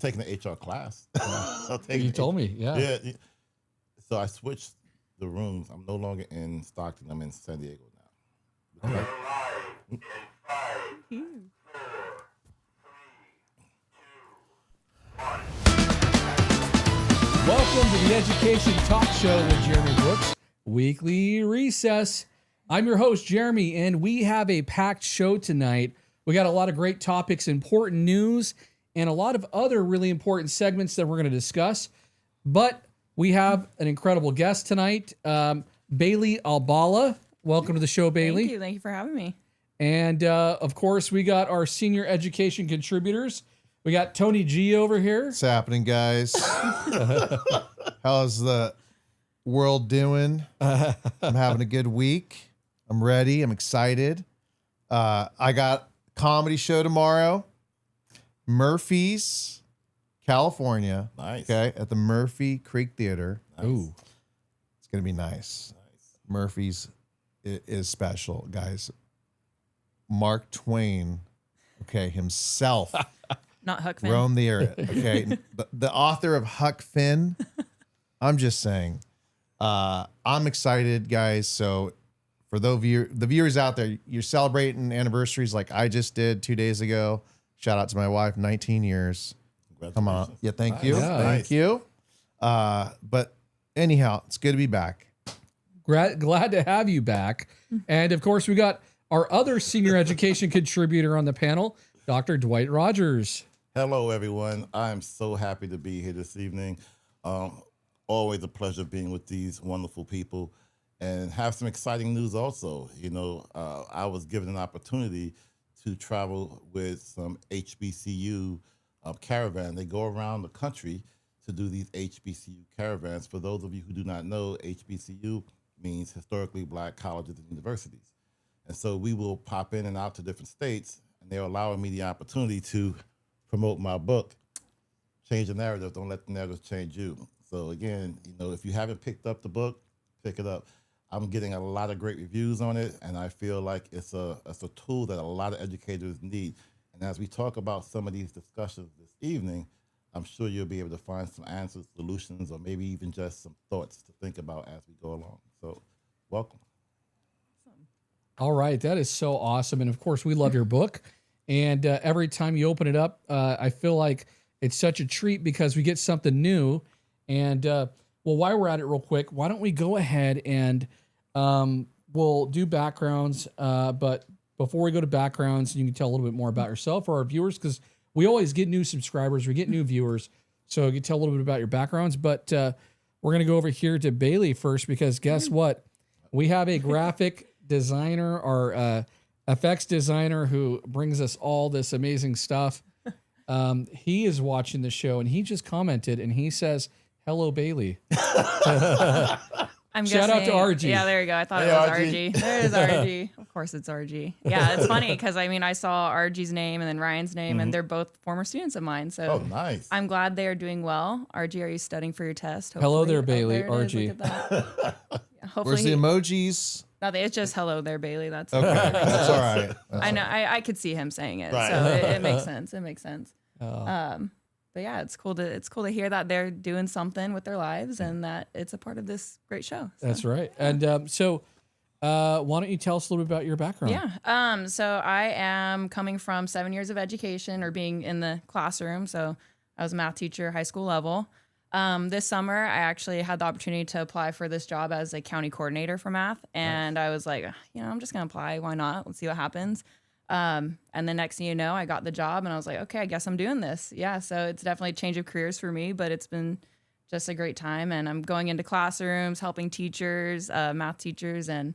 taking an HR class. You told me, yeah. Yeah. So I switched the rooms. I'm no longer in Stockton. I'm in San Diego now. We're live in 5, 4, 3, 2, 1. Welcome to the Education Talk Show with Jeremy Brooks, Weekly Recess. I'm your host, Jeremy, and we have a packed show tonight. We got a lot of great topics, important news, and a lot of other really important segments that we're going to discuss. But we have an incredible guest tonight, Bailey Albala. Welcome to the show, Bailey. Thank you for having me. And of course, we got our senior education contributors. We got Tony G over here. What's happening, guys? How's the world doing? I'm having a good week. I'm ready. I'm excited. I got a comedy show tomorrow. Murphy's, California. Nice. Okay, at the Murphy Creek Theater. Nice. Ooh. It's going to be nice. Murphy's is special, guys. Mark Twain, okay, himself. Not Huck Finn. Roam the earth. Okay. the author of Huck Finn. I'm just saying. I'm excited, guys. So for the viewers out there, you're celebrating anniversaries like I just did 2 days ago. Shout out to my wife, 19 years. Come on. Yeah, thank you. Yeah. Thank you. But anyhow, it's good to be back. Glad to have you back. And of course, we got our other senior education contributor on the panel, Dr. Dwight Rogers. Hello, everyone. I'm so happy to be here this evening. Always a pleasure being with these wonderful people and have some exciting news also. You know, I was given an opportunity to travel with some HBCU caravan. They go around the country to do these HBCU caravans. For those of you who do not know, HBCU means historically black colleges and universities. And so we will pop in and out to different states, and they're allowing me the opportunity to promote my book, Change the Narrative, Don't Let the Narrative Change You. So again, you know, if you haven't picked up the book, pick it up. I'm getting a lot of great reviews on it, and I feel like it's a tool that a lot of educators need. And as we talk about some of these discussions this evening, I'm sure you'll be able to find some answers, solutions, or maybe even just some thoughts to think about as we go along. So welcome. All right. That is so awesome. And of course, we love your book. And every time you open it up, I feel like it's such a treat because we get something new. And well, while we're at it real quick, why don't we go ahead and we'll do backgrounds. But before we go to backgrounds, you can tell a little bit more about yourself or our viewers, because we always get new subscribers, we get new viewers. So you can tell a little bit about your backgrounds. But we're going to go over here to Bailey first, because guess what? We have a graphic designer or effects designer who brings us all this amazing stuff. He is watching the show and he just commented and he says, "Hello, Bailey." Shout out to RG. Yeah, there you go. I thought it was RG. There's RG. Of course it's RG. Yeah, it's funny because I mean I saw RG's name and then Ryan's name and they're both former students of mine. So nice. I'm glad they are doing well. RG, are you studying for your test? Hopefully. Hello there, Bailey. There it is. RG. Look at that. Yeah, hopefully Where's the emojis? nothing. It's just hello there, Bailey. That's Okay. That's all right. I know. I could see him saying it, Right. so it makes sense. It makes sense. Oh. But yeah, it's cool to hear that they're doing something with their lives and that it's a part of this great show. So. That's right. And so why don't you tell us a little bit about your background? Yeah. So I am coming from 7 years of education or being in the classroom. So I was a math teacher, high school level. This summer, I actually had the opportunity to apply for this job as a county coordinator for math. And I was like, I'm just going to apply. Why not? Let's see what happens. And the next thing you know, I got the job and I was like, okay, I guess I'm doing this. Yeah. So it's definitely a change of careers for me, but it's been just a great time. And I'm going into classrooms, helping teachers, math teachers, and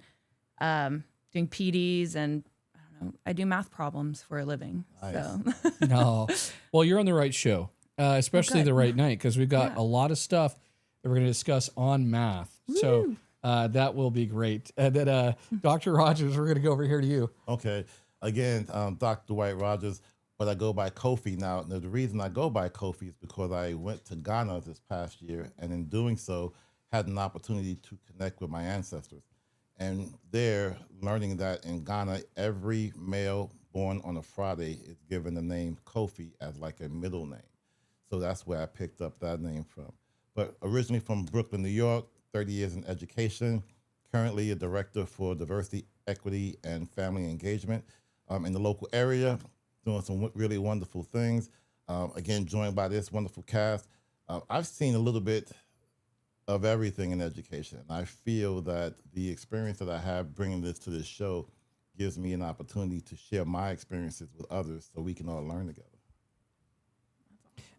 doing PDs. And I don't know, I do math problems for a living. Nice. So No. Well, you're on the right show, especially the right night, because we've got a lot of stuff that we're going to discuss on math. Woo. So that will be great. And then Dr. Rogers, we're going to go over here to you. Okay. Again, Dr. Dwight Rogers, but I go by Kofi now. Now, the reason I go by Kofi is because I went to Ghana this past year, and in doing so, had an opportunity to connect with my ancestors. And there, learning that in Ghana, every male born on a Friday is given the name Kofi as like a middle name. So that's where I picked up that name from. But originally from Brooklyn, New York, 30 years in education, currently a director for diversity, equity, and family engagement in the local area, doing some really wonderful things. Again, joined by this wonderful cast. I've seen a little bit of everything in education. I feel that the experience that I have bringing this to this show gives me an opportunity to share my experiences with others so we can all learn together.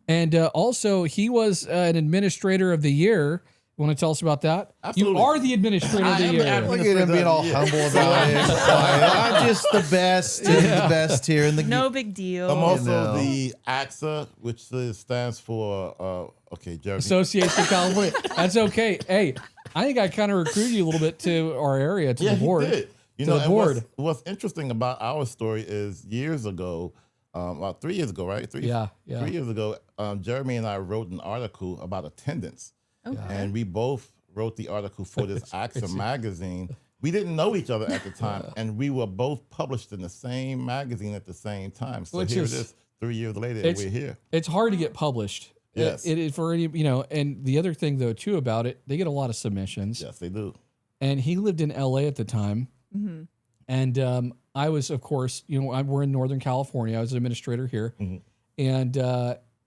And also, he was an administrator of the year. You want to tell us about that? Absolutely. You are the administrator of the year. Look at him being all humble about it. I'm just the best, the best here in the No big deal. I'm also know. the AXA, which stands for, Jeremy. Association of California. That's okay. Hey, I think I kind of recruited you a little bit to our area, to the board. He did. You To know, the and board. what's interesting about our story is years ago, about 3 years ago, right? 3 years ago, Jeremy and I wrote an article about attendance. Okay. And we both wrote the article for this AXA magazine. We didn't know each other at the time, and we were both published in the same magazine at the same time. So Which here is- it is, 3 years later, and we're here. It's hard to get published. Yes. It is for any, and the other thing though too about it, they get a lot of submissions. Yes, they do. And he lived in LA at the time. Mm-hmm. And I was, of course, we're in Northern California. I was an administrator here. Mhm.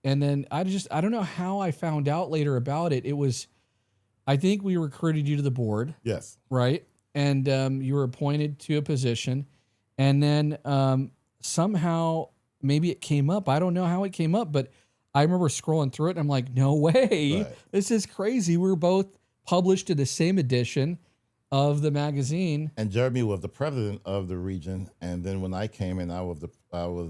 And then I don't know how I found out later about it. It was, I think we recruited you to the board, Yes. right? And you were appointed to a position. And then somehow maybe it came up. I don't know how it came up, but I remember scrolling through it and I'm like, no way. Right. This is crazy. We were both published in the same edition of the magazine. And Jeremy was the president of the region, and then when I came in, I was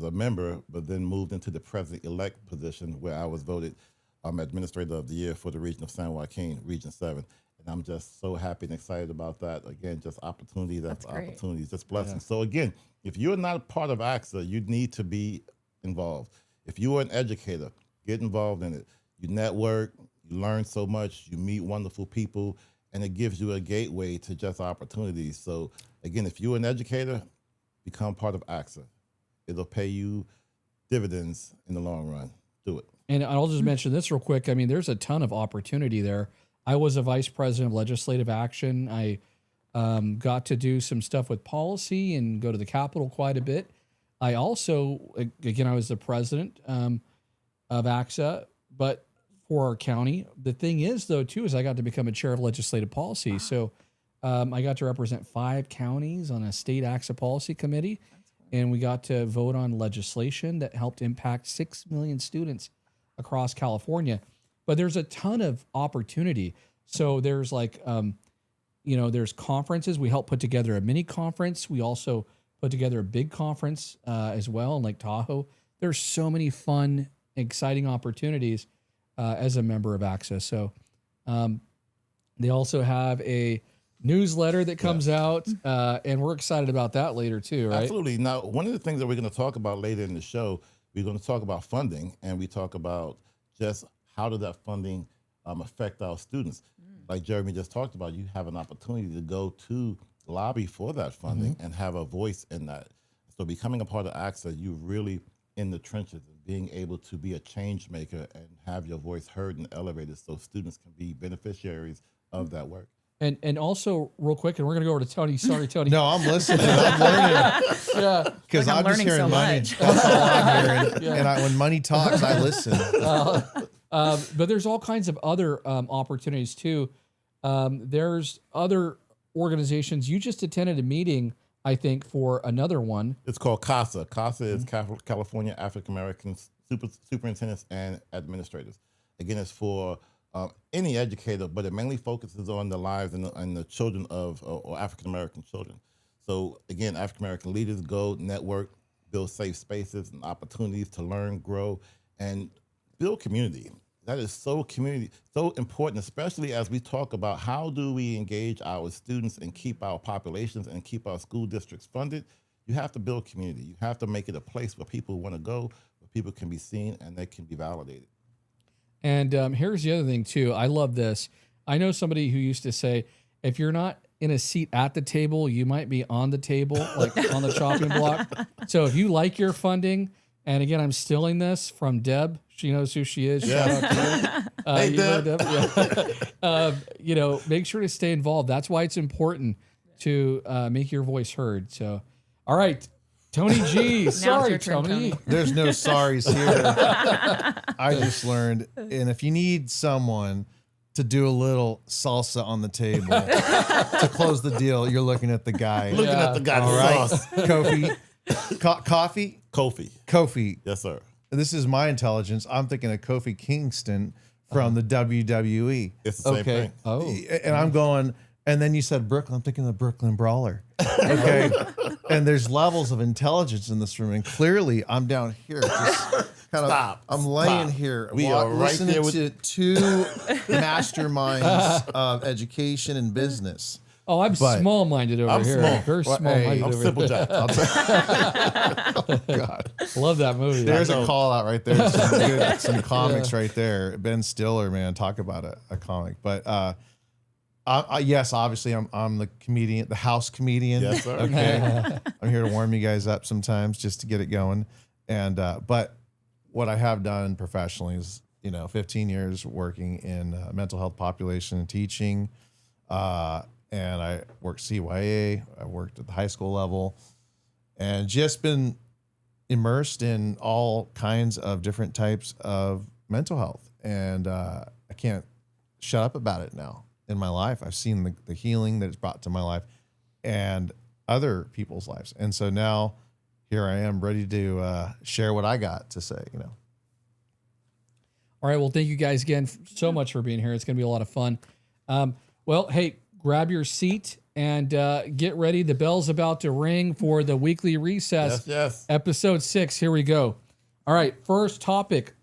a member, but then moved into the president-elect position where I was voted administrator of the year for the region of San Joaquin, Region 7. And I'm just so happy and excited about that. Again, just opportunities after great. opportunities, just blessings. So again, if you're not a part of AXA, you need to be involved. If you are an educator, get involved in it. You network, you learn so much, you meet wonderful people, and it gives you a gateway to just opportunities. So again, if you're an educator, become part of AXA. It'll pay you dividends in the long run. Do it. And I'll just mention this real quick. I mean, there's a ton of opportunity there. I was a vice president of legislative action. I got to do some stuff with policy and go to the Capitol quite a bit. I also, again, I was the president of AXA, but for our county. The thing is, though, too, is I got to become a chair of legislative policy. So I got to represent 5 counties on a state AXA policy committee. And we got to vote on legislation that helped impact 6 million students across California. But there's a ton of opportunity. So there's there's conferences. We helped put together a mini conference. We also put together a big conference as well in Lake Tahoe. There's so many fun, exciting opportunities as a member of AXA. So they also have a newsletter that comes out, and we're excited about that later too, right? Absolutely. Now, one of the things that we're going to talk about later in the show, we're going to talk about funding, and we talk about just how does that funding affect our students. Like Jeremy just talked about, you have an opportunity to go to lobby for that funding and have a voice in that. So becoming a part of AXA, you're really in the trenches and being able to be a change maker and have your voice heard and elevated so students can be beneficiaries of that work. And also, real quick, and we're going to go over to Tony. Sorry, Tony. No, I'm listening. I'm learning. Yeah. Because Like I'm I'm just learning hearing so money. much. That's all I'm hearing. And when money talks, I listen. But there's all kinds of other opportunities too. There's other organizations. You just attended a meeting, I think, for another one. It's called CASA. CASA is California African American Superintendents and Administrators. Again, it's for any educator, but it mainly focuses on the lives and the children of or African American children. So again, African American leaders go network, build safe spaces and opportunities to learn, grow, and build community. That is so important, especially as we talk about how do we engage our students and keep our populations and keep our school districts funded. You have to build community. You have to make it a place where people want to go, where people can be seen and they can be validated. And here's the other thing too. I love this. I know somebody who used to say, if you're not in a seat at the table, you might be on the table, like on the chopping block. So if you like your funding, And again, I'm stealing this from Deb. She knows who she is. Yeah. Shout out to her. Hey, You know Deb. Yeah. Make sure to stay involved. That's why it's important to make your voice heard. So, all right, Tony G. Sorry, your turn, Tony. Tony. There's no sorries here. I just learned, and if you need someone to do a little salsa on the table to close the deal, you're looking at the guy. Looking at the guy All with right, sauce. Kofi, Kofi. Yes, sir. This is my intelligence. I'm thinking of Kofi Kingston from the WWE, It's the same Okay. thing. Oh, and I'm going. And then you said Brooklyn. I'm thinking of the Brooklyn Brawler. Okay, and there's levels of intelligence in this room, and clearly I'm down here, just kind of. Stop. I'm laying Stop. here, We are right listening there with- to two masterminds of education and business. oh, I'm But- small-minded over I'm here. small. Very Well, small-minded hey, I'm over simple here. Jack. God, Love that movie. there's I know. a call out right there. Some comics right there. Ben Stiller, man, talk about a comic. But yes, obviously I'm the comedian, the house comedian. Yes, sir. Okay, I'm here to warm you guys up sometimes just to get it going. And but what I have done professionally is 15 years working in mental health population and teaching. And I worked CYA. I worked at the high school level, and just been immersed in all kinds of different types of mental health. And I can't shut up about it now in my life. I've seen the healing that it's brought to my life and other people's lives. And so now here I am ready to share what I got to say, All right. Well, thank you guys again so much for being here. It's going to be a lot of fun. Well, hey, grab your seat and get ready. The bell's about to ring for the weekly recess. Yes. Episode 6. Here we go. All right. First topic.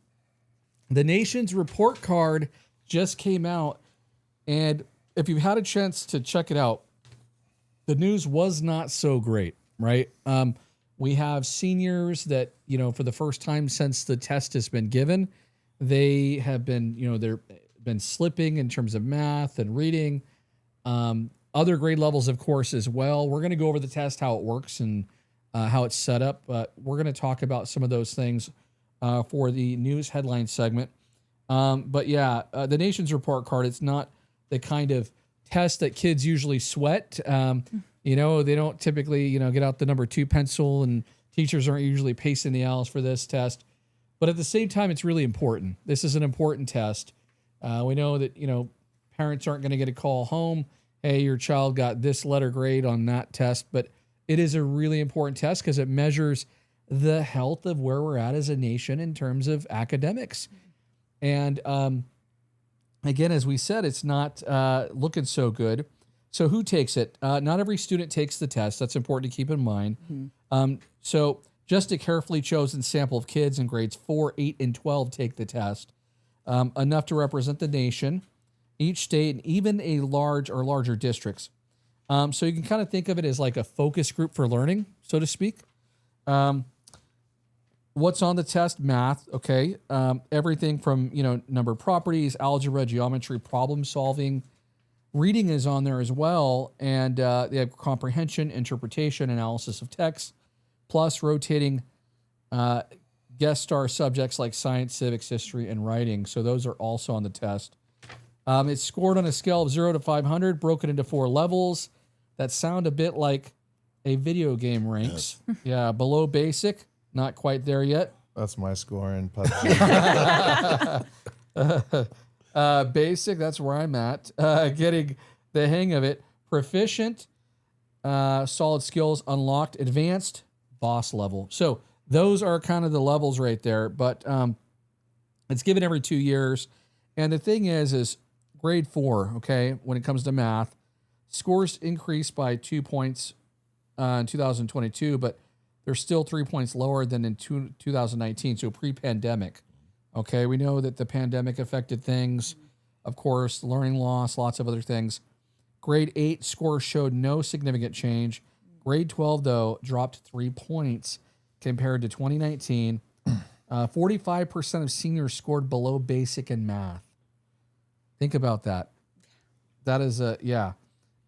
The nation's report card just came out. And if you've had a chance to check it out, the news was not so great, right? We have seniors that, for the first time since the test has been given, they have been, they're been slipping in terms of math and reading. Other grade levels, of course, as well. We're going to go over the test, how it works, and how it's set up. But we're going to talk about some of those things for the news headline segment. But yeah, the nation's report card, it's not the kind of test that kids usually sweat. They don't typically, get out the number 2 pencil, and teachers aren't usually pacing the aisles for this test. But at the same time, it's really important. This is an important test. We know that, parents aren't going to get a call home, hey, your child got this letter grade on that test. But it is a really important test because it measures the health of where we're at as a nation in terms of academics. And again, as we said, it's not looking so good. So who takes it? Not every student takes the test. That's important to keep in mind. So just a carefully chosen sample of kids in grades 4, 8, and 12 take the test, enough to represent the nation, each state, and even a large or larger districts. So you can kind of think of it as like a focus group for learning, so to speak. What's on the test? Math, okay. Everything from, number properties, algebra, geometry, problem solving. Reading is on there as well. And they have comprehension, interpretation, analysis of text, plus rotating guest star subjects like science, civics, history, and writing. So those are also on the test. It's scored on a scale of 0 to 500, broken into 4 levels that sound a bit like a video game ranks. Yes. Yeah, below basic, not quite there yet. That's my score in PUBG. Basic, that's where I'm at. Getting the hang of it. Proficient, solid skills, unlocked, advanced, boss level. So those are kind of the levels right there. But it's given every 2 years. And the thing is grade 4, okay, when it comes to math, scores increased by 2 points in 2022, but they're still 3 points lower than in 2019, so pre-pandemic. Okay, we know that the pandemic affected things, of course, learning loss, lots of other things. Grade 8 scores showed no significant change. Grade 12, though, dropped 3 points compared to 2019. 45% of seniors scored below basic in math. Think about that. That is yeah.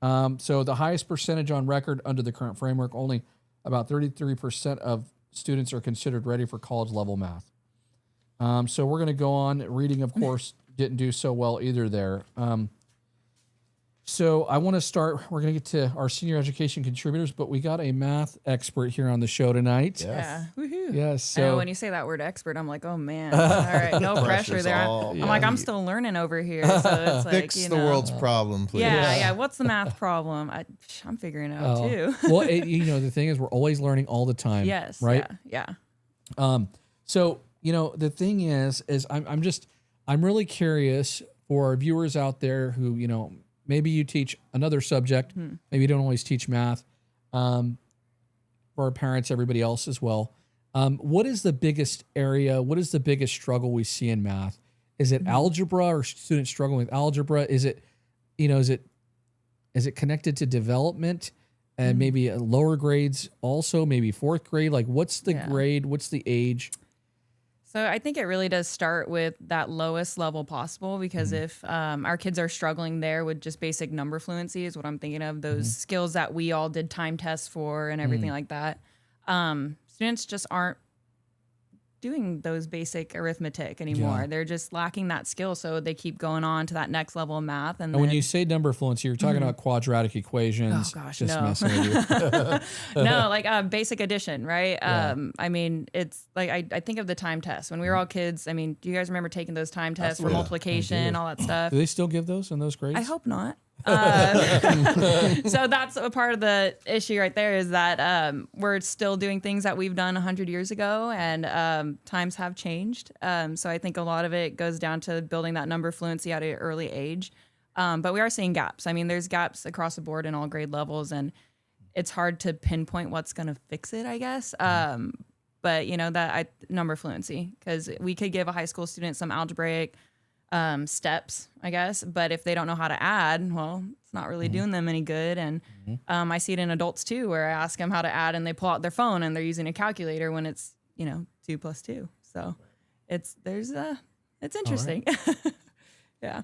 So the highest percentage on record under the current framework, only about 33% of students are considered ready for college level math. So we're going to go on. Reading, of course, didn't do so well either there. So I want to start. We're going to get to our senior education contributors, but we got a math expert here on the show tonight. Yeah. Woohoo. Yes. I know So when you say that word expert, I'm like, oh man. All right, no pressure Pressure's there. all- I'm like, I'm still learning over here. So it's like, Fix you the know. world's problem, please. Yeah. What's the math problem? I'm figuring it out too. well, the thing is, we're always learning all the time. Yes. Right. Yeah. So, the thing is I'm really curious for our viewers out there who, maybe you teach another subject, maybe you don't always teach math, for our parents, everybody else as well. What is the biggest area? What is the biggest struggle we see in math? Is it algebra or students struggling with algebra? Is it, is it connected to development and maybe lower grades also, maybe fourth grade? Like what's the grade? What's the age? So I think it really does start with that lowest level possible, because if our kids are struggling there with just basic number fluency is what I'm thinking of, those skills that we all did time tests for and everything like that. Students just aren't doing those basic arithmetic anymore. Yeah. They're just lacking that skill. So they keep going on to that next level of math. And And when then- you say number fluency, you're talking about quadratic equations. Oh, gosh, just no. messing with you. no, like basic addition, right? I mean, it's like I think of the time tests when we were all kids. I mean, do you guys remember taking those time tests for Absolutely. multiplication, all that stuff? Do they still give those in those grades? I hope not. So that's a part of the issue right there, is that we're still doing things that we've done 100 years ago, and times have changed. So I think a lot of it goes down to building that number fluency at an early age. But we are seeing gaps. I mean, there's gaps across the board in all grade levels, and it's hard to pinpoint what's going to fix it, I guess. But number fluency, because we could give a high school student some algebraic steps, I guess, but if they don't know how to add, well, it's not really doing them any good. And I see it in adults too, where I ask them how to add and they pull out their phone and they're using a calculator when it's 2 + 2. So it's interesting. Yeah.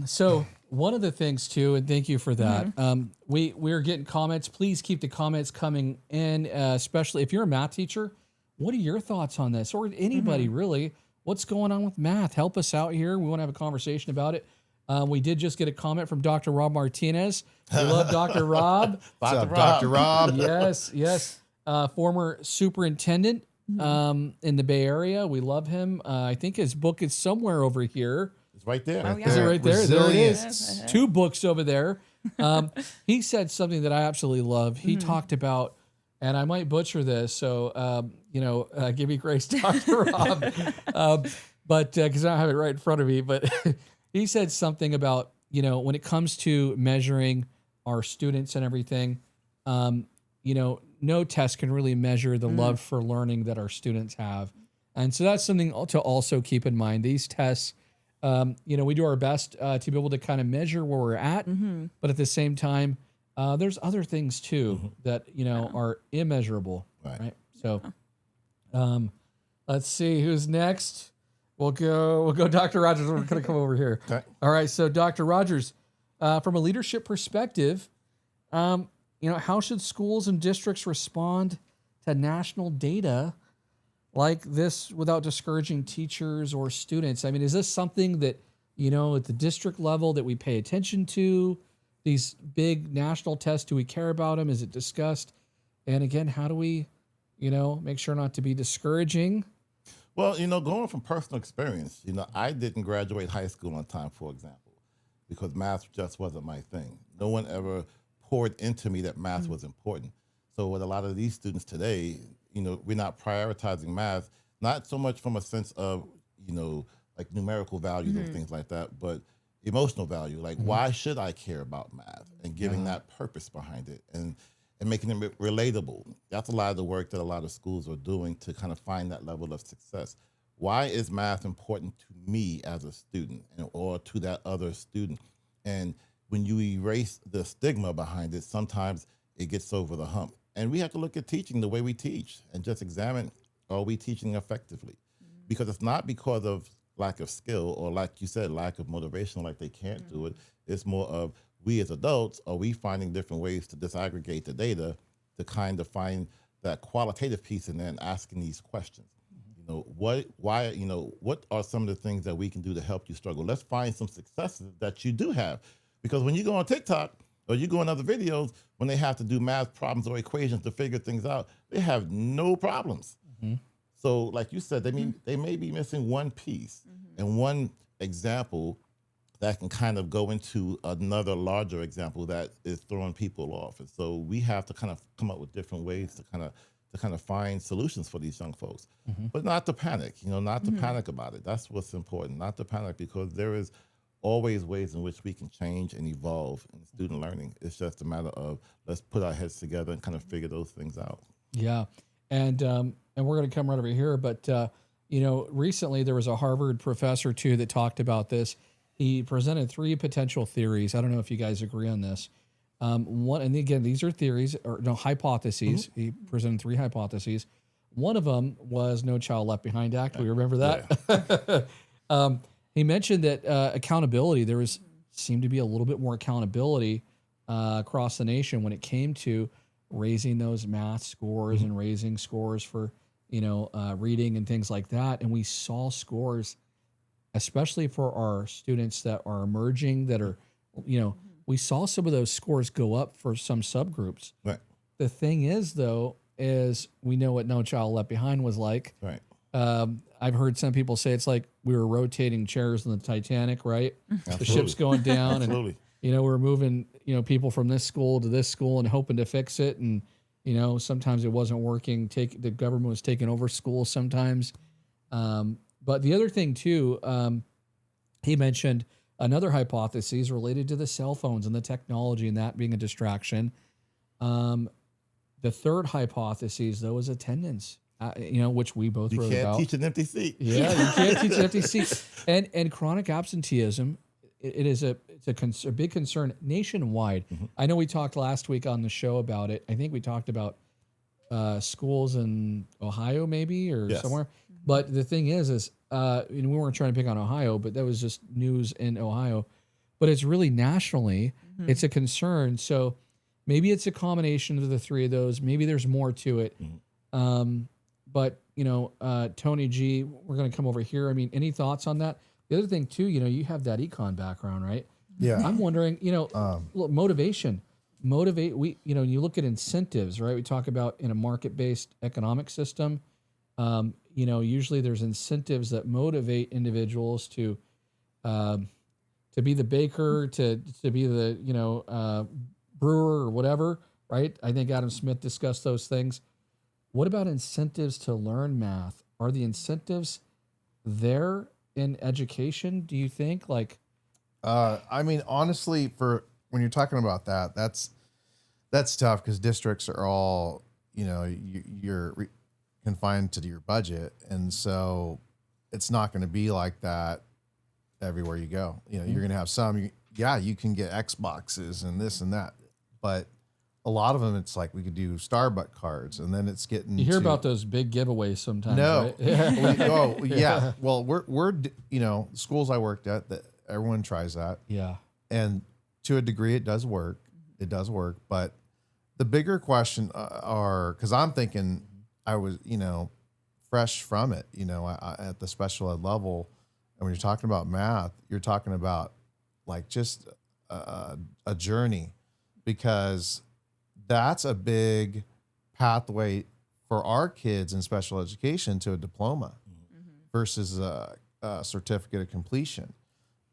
So one of the things too, and thank you for that. We're getting comments. Please keep the comments coming in, especially if you're a math teacher. What are your thoughts on this, or anybody really? What's going on with math? Help us out here. We want to have a conversation about it. We did just get a comment from Dr. Rob Martinez. We love Dr. Rob. What's up, Dr. Rob? Yes. Former superintendent in the Bay Area. We love him. I think his book is somewhere over here. It's right there. Oh, yeah. Is it right there? There it is. Resilience. 2 books over there. He said something that I absolutely love. He talked about, and I might butcher this, so give me grace, Dr. Rob. But because I don't have it right in front of me, but he said something about when it comes to measuring our students and everything, no test can really measure the love for learning that our students have, and so that's something to also keep in mind. These tests. We do our best to be able to kind of measure where we're at, but at the same time, there's other things too that are immeasurable, right? So, let's see who's next. We'll go Dr. Rogers. We're gonna come over here. Okay. All right. So, Dr. Rogers, from a leadership perspective, how should schools and districts respond to national data like this without discouraging teachers or students? I mean, is this something that, at the district level that we pay attention to? These big national tests, do we care about them? Is it discussed? And again, how do we, make sure not to be discouraging? Well, going from personal experience, I didn't graduate high school on time, for example, because math just wasn't my thing. No one ever poured into me that math was important. So with a lot of these students today, we're not prioritizing math, not so much from a sense of, like numerical values or things like that, but emotional value. Like, why should I care about math, and giving that purpose behind it and making it relatable. That's a lot of the work that a lot of schools are doing to kind of find that level of success. Why is math important to me as a student or to that other student? And when you erase the stigma behind it, sometimes it gets over the hump. And we have to look at teaching the way we teach and just examine, are we teaching effectively? Because it's not because of lack of skill or, like you said, lack of motivation, like they can't do it. It's more of, we as adults, are we finding different ways to disaggregate the data to kind of find that qualitative piece in there and asking these questions. You know, why, you know, what are some of the things that we can do to help you struggle? Let's find some successes that you do have. Because when you go on TikTok or you go in other videos, when they have to do math problems or equations to figure things out, they have no problems. So like you said, they may be missing one piece and one example that can kind of go into another larger example that is throwing people off. And so we have to kind of come up with different ways to kind of find solutions for these young folks, but not to panic, you know, not to panic about it. That's what's important, not to panic, because there is always ways in which we can change and evolve in student learning. It's just a matter of let's put our heads together and kind of figure those things out. Yeah. And we're going to come right over here, but you know, recently there was a Harvard professor too that talked about this. He presented 3 potential theories. I don't know if you guys agree on this. One, and again, these are theories or no hypotheses. He presented 3 hypotheses. One of them was No Child Left Behind Act. We remember that. Yeah. He mentioned that accountability. There seemed to be a little bit more accountability across the nation when it came to raising those math scores and raising scores for, you know, reading and things like that. And we saw scores, especially for our students that are emerging, that are, you know, we saw some of those scores go up for some subgroups. Right. The thing is, though, is we know what No Child Left Behind was like. Right. I've heard some people say it's like we were rotating chairs in the Titanic, right? Absolutely. The ship's going down, Absolutely. and you know we're moving, you know, people from this school to this school and hoping to fix it, and you know sometimes it wasn't working. The government was taking over schools sometimes. But the other thing too, he mentioned another hypothesis related to the cell phones and the technology and that being a distraction. The third hypothesis, though, is attendance. You know, which we both wrote about. You can't teach an empty seat. Yeah, you can't teach an empty seat. And chronic absenteeism, it's a big concern nationwide. I know we talked last week on the show about it. I think we talked about schools in Ohio, maybe, or somewhere. But the thing is we weren't trying to pick on Ohio, but that was just news in Ohio. But it's really nationally, it's a concern. So maybe it's a combination of the 3 of those. Maybe there's more to it. But, you know, Tony G, we're going to come over here. I mean, any thoughts on that? The other thing, too, you know, you have that econ background, right? Yeah. I'm wondering, you know, look, motivation. You know, you look at incentives, right? We talk about in a market-based economic system, you know, usually there's incentives that motivate individuals to be the baker, to be the, you know, brewer or whatever, right? I think Adam Smith discussed those things. What about incentives to learn math? Are the incentives there in education, do you think? Like, I mean, honestly, for when you're talking about that, that's tough because districts are all, you know, you're confined to your budget. And so it's not going to be like that everywhere you go. You know, you're going to have some, you can get Xboxes and this and that, but a lot of them, it's like we could do Starbucks cards, and then it's getting. You hear about those big giveaways sometimes. No, right? yeah. Well, we're you know, schools I worked at, that everyone tries that. Yeah, and to a degree, it does work. It does work, but the bigger question are, because I'm thinking I was, you know, fresh from it, you know, at the special ed level, and when you're talking about math, you're talking about like just a journey, because that's a big pathway for our kids in special education to a diploma versus a certificate of completion.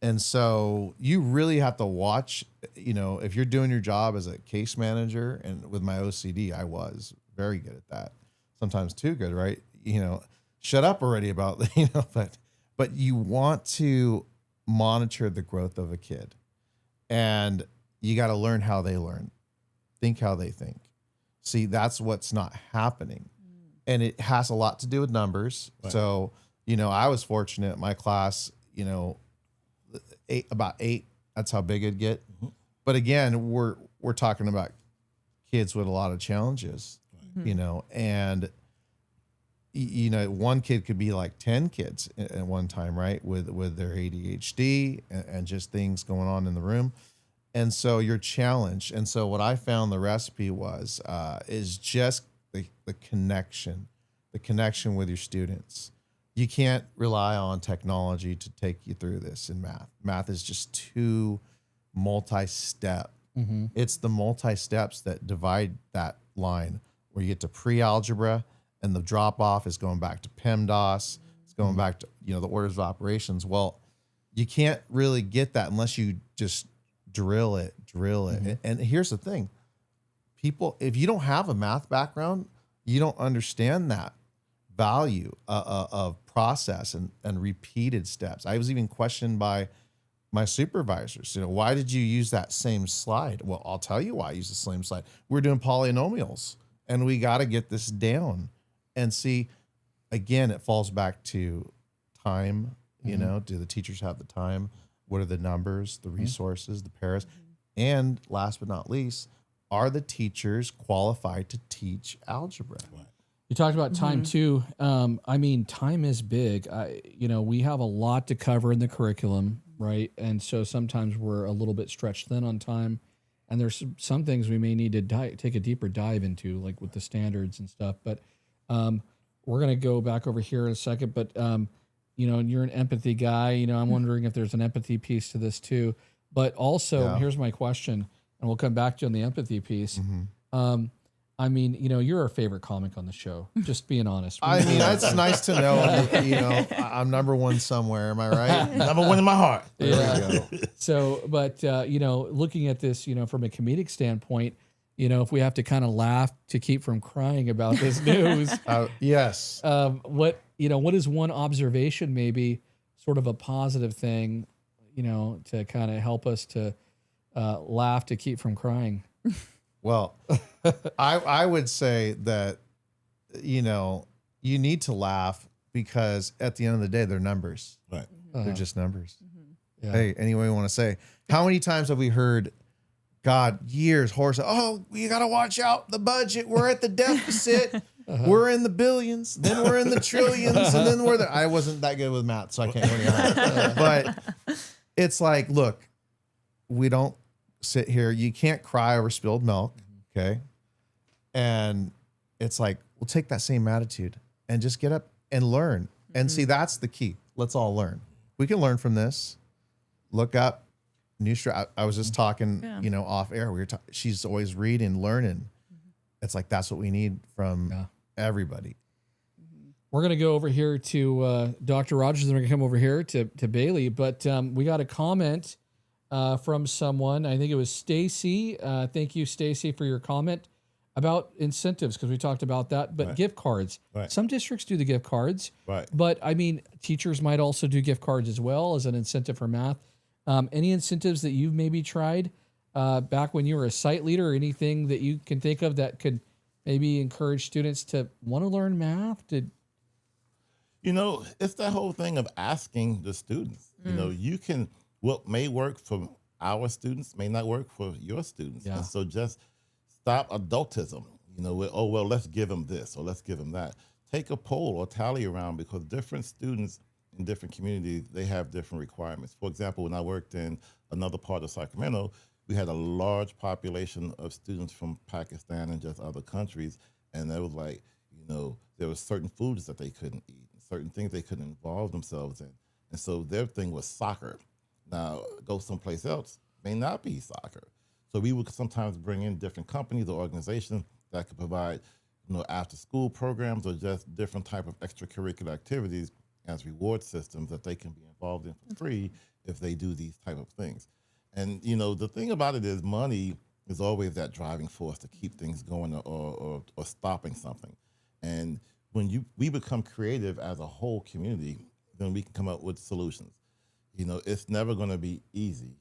And so you really have to watch, you know, if you're doing your job as a case manager, and with my OCD, I was very good at that. Sometimes too good, right? You know, shut up already about, you know, but you want to monitor the growth of a kid, and you got to learn how they learn. Think how they think. See, that's what's not happening. And it has a lot to do with numbers. Right. So, you know, I was fortunate. My class, you know, about 8, that's how big it'd get. But again, we're talking about kids with a lot of challenges, you know, and, you know, one kid could be like 10 kids at one time, right? With their ADHD and just things going on in the room. And so you're challenged. And so what I found the recipe was, is just the connection with your students. You can't rely on technology to take you through this in math. Math is just too multi-step. It's the multi-steps that divide that line where you get to pre-algebra and the drop-off is going back to PEMDAS. It's going back to, the orders of operations. Well, you can't really get that unless you just drill it. And here's the thing. People, if you don't have a math background, you don't understand that value of process and repeated steps. I was even questioned by my supervisors, why did you use that same slide? Well, I'll tell you why I use the same slide. We're doing polynomials and we got to get this down. And see, again, it falls back to time. Do the teachers have the time? What are the numbers, the resources, the paras? And last but not least, are the teachers qualified to teach algebra? You talked about time too. Time is big. We have a lot to cover in the curriculum, right? And so sometimes we're a little bit stretched thin on time. And there's some things we may need to take a deeper dive into, like with the standards and stuff. But we're going to go back over here in a second. But, you're an empathy guy. I'm wondering if there's an empathy piece to this too. But also, here's my question, and we'll come back to you on the empathy piece. You're our favorite comic on the show, just being honest. That's nice to know. I'm number one somewhere. Am I right? Number one in my heart. There we go. So, but, looking at this, from a comedic standpoint, if we have to kind of laugh to keep from crying about this news. Yes. What is one observation, maybe sort of a positive thing, to kind of help us to laugh to keep from crying? Well, I would say that, you need to laugh because at the end of the day, they're numbers. Right. They're just numbers. Yeah. Hey, anyway, you want to say, how many times have we heard years, horse, you got to watch out the budget. We're at the deficit. We're in the billions. Then we're in the trillions. And then we're I wasn't that good with math, so I can't really But it's like, look, we don't sit here. You can't cry over spilled milk. Okay. And it's like, we'll take that same attitude and just get up and learn. And see, that's the key. Let's all learn. We can learn from this. Look up. I was just talking, off air. She's always reading, learning. It's like, that's what we need from everybody. We're going to go over here to Dr. Rogers, and we're going to come over here to Bailey. But we got a comment from someone. I think it was Stacy. Thank you, Stacy, for your comment about incentives, because we talked about that. But gift cards. Right. Some districts do the gift cards. Right. But, teachers might also do gift cards as well as an incentive for math. Any incentives that you've maybe tried back when you were a site leader, or anything that you can think of that could maybe encourage students to want to learn math? It's that whole thing of asking the students. What may work for our students may not work for your students. Yeah. And so just stop adultism. Let's give them this or let's give them that. Take a poll or tally around, because different students in different communities, they have different requirements. For example, when I worked in another part of Sacramento, we had a large population of students from Pakistan and just other countries. And there was there were certain foods that they couldn't eat, certain things they couldn't involve themselves in. And so their thing was soccer. Now, go someplace else, may not be soccer. So we would sometimes bring in different companies or organizations that could provide, after school programs or just different type of extracurricular activities as reward systems that they can be involved in for free if they do these type of things. And, the thing about it is money is always that driving force to keep things going or stopping something. And when we become creative as a whole community, then we can come up with solutions. It's never going to be easy.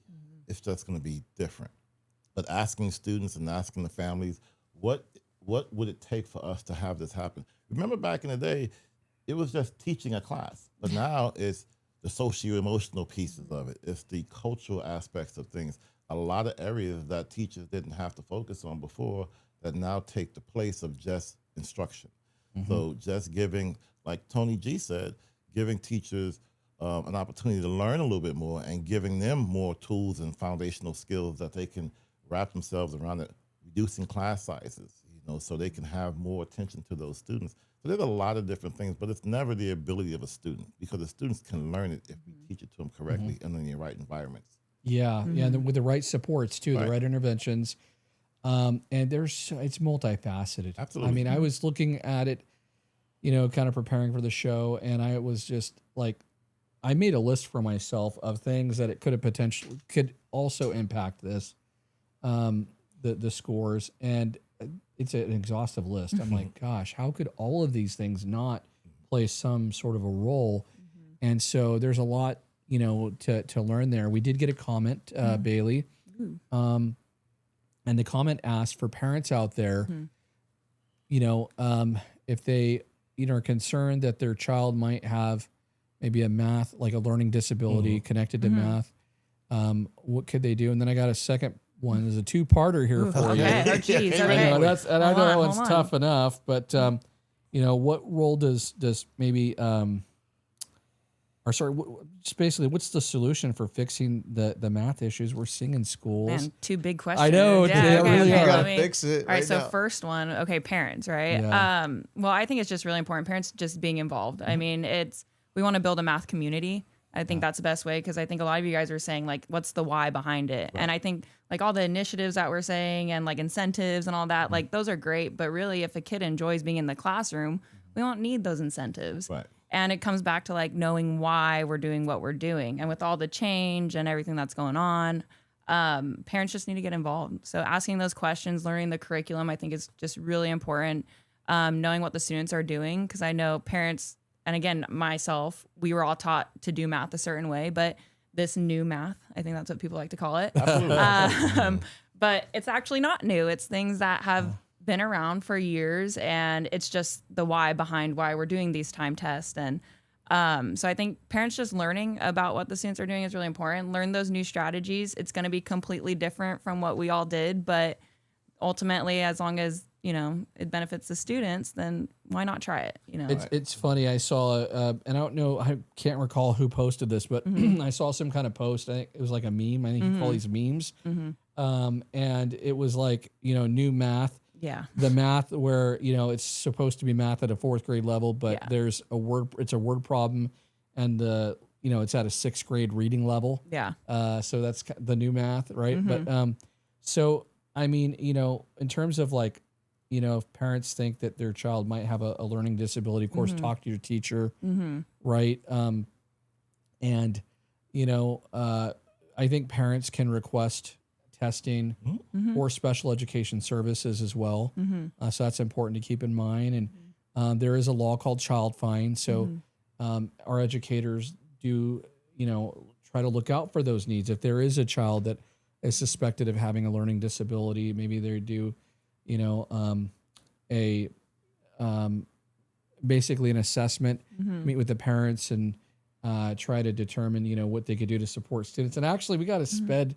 It's just going to be different. But asking students and asking the families, what would it take for us to have this happen? Remember back in the day, it was just teaching a class, but now it's the socio-emotional pieces of it. It's the cultural aspects of things. A lot of areas that teachers didn't have to focus on before that now take the place of just instruction. So just giving, like Tony G said, giving teachers an opportunity to learn a little bit more and giving them more tools and foundational skills that they can wrap themselves around it, reducing class sizes, so they can have more attention to those students. So there's a lot of different things, but it's never the ability of a student, because the students can learn it if we teach it to them correctly and in the right environments. Yeah, and with the right supports too, the Right. right interventions. And it's multifaceted. Absolutely. I mean, I was looking at it, kind of preparing for the show, and I was just like, I made a list for myself of things that it could also impact this, the scores, and it's an exhaustive list. I'm like, gosh, how could all of these things not play some sort of a role? And so there's a lot, to learn there. We did get a comment, Bailey, and the comment asked for parents out there, if they, are concerned that their child might have maybe a learning disability connected to math, what could they do? And then I got a second one. There's a two-parter here for you. Okay. Oh, geez. I Okay. know I know that Hold one's on. tough enough, but what role does maybe just basically, what's the solution for fixing the math issues we're seeing in schools? Man, two big questions. I know, they really are. You gotta let me- fix it. All right, right so now. first one, okay, parents, right? Yeah. Well, I think it's just really important. Parents just being involved. I mean, we want to build a math community. I think that's the best way, because I think a lot of you guys are saying, like, what's the why behind it? And I think, like, all the initiatives that we're saying and, like, incentives and all that, like, those are great. But really, if a kid enjoys being in the classroom, we don't need those incentives. Right. And it comes back to, like, knowing why we're doing what we're doing. And with all the change and everything that's going on, parents just need to get involved. So asking those questions, learning the curriculum, I think is just really important. Knowing what the students are doing, because I know parents, and again, myself, we were all taught to do math a certain way, but this new math, I think that's what people like to call it. But it's actually not new. It's things that have been around for years, and it's just the why behind why we're doing these time tests. And so I think parents just learning about what the students are doing is really important. Learn those new strategies. It's going to be completely different from what we all did, but ultimately, as long as it benefits the students, then why not try it? It's funny. I saw, and I don't know, I can't recall who posted this, but I saw some kind of post. I think it was like a meme. I think you call these memes. And it was like, new math. Yeah. The math where, it's supposed to be math at a 4th grade level, but Yeah. there's it's a word problem, and it's at a 6th grade reading level. Yeah. So that's the new math, right? But so I mean, in terms of like, if parents think that their child might have a learning disability, of course, talk to your teacher, right? And I think parents can request testing for special education services as well. So that's important to keep in mind. And there is a law called child fine. So our educators do, try to look out for those needs. If there is a child that is suspected of having a learning disability, maybe they do, basically an assessment, meet with the parents and try to determine, what they could do to support students. And actually, we got a sped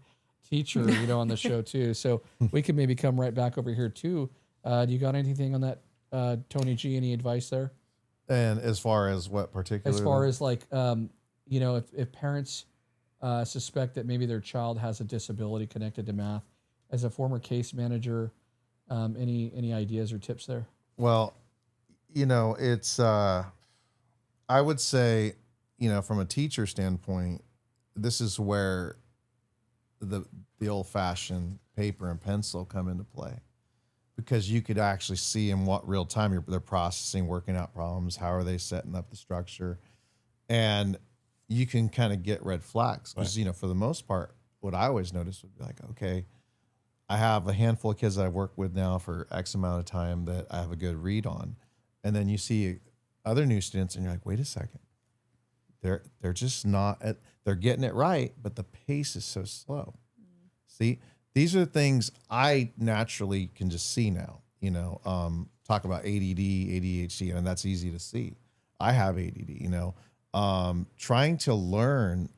teacher, on the show too. So we could maybe come right back over here too. Do you got anything on that, Tony G? Any advice there? And as far as what particular? As far as like, if parents suspect that maybe their child has a disability connected to math, as a former case manager, any ideas or tips there? Well, it's, I would say, from a teacher standpoint, this is where the old fashioned paper and pencil come into play, because you could actually see in what real time they're processing, working out problems. How are they setting up the structure? And you can kind of get red flags because, for the most part, what I always notice would be like, okay, I have a handful of kids that I've worked with now for X amount of time that I have a good read on. And then you see other new students and you're like, wait a second. They're just not they're getting it right, but the pace is so slow. See, these are the things I naturally can just see now, talk about ADD, ADHD, and that's easy to see. I have ADD, trying to learn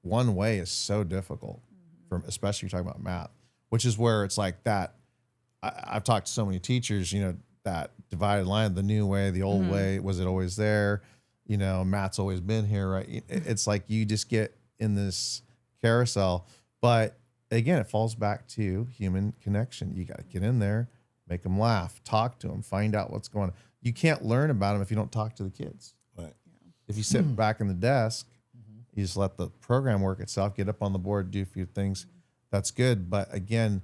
one way is so difficult especially if you're talking about math, which is where it's like that. I've talked to so many teachers, that divided line, the new way, the old way, was it always there? Math's always been here, right? It's like you just get in this carousel. But again, it falls back to human connection. You got to get in there, make them laugh, talk to them, find out what's going on. You can't learn about them if you don't talk to the kids. Right. If you sit back in the desk, you just let the program work itself, get up on the board, do a few things. That's good. But again,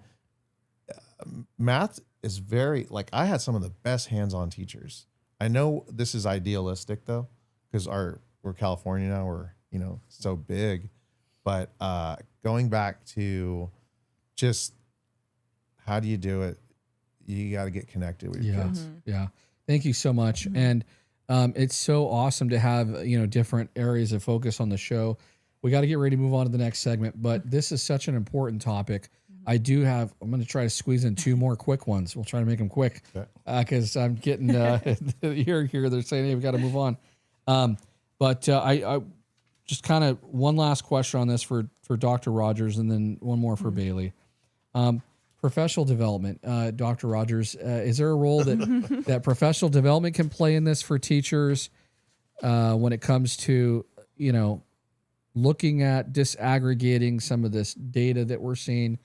math is very, like, I had some of the best hands-on teachers. I know this is idealistic though, because we're California now, we're, so big. But going back to just how do you do it? You got to get connected with your kids. Yeah. Thank you so much. And it's so awesome to have, different areas of focus on the show. We got to get ready to move on to the next segment, but this is such an important topic. I'm going to try to squeeze in 2 more quick ones. We'll try to make them quick because I'm getting here. They're saying, hey, we got to move on. But I just kind of one last question on this for Dr. Rogers, and then one more for Bailey. Professional development, Dr. Rogers, is there a role that professional development can play in this for teachers when it comes to, looking at disaggregating some of this data that we're seeing,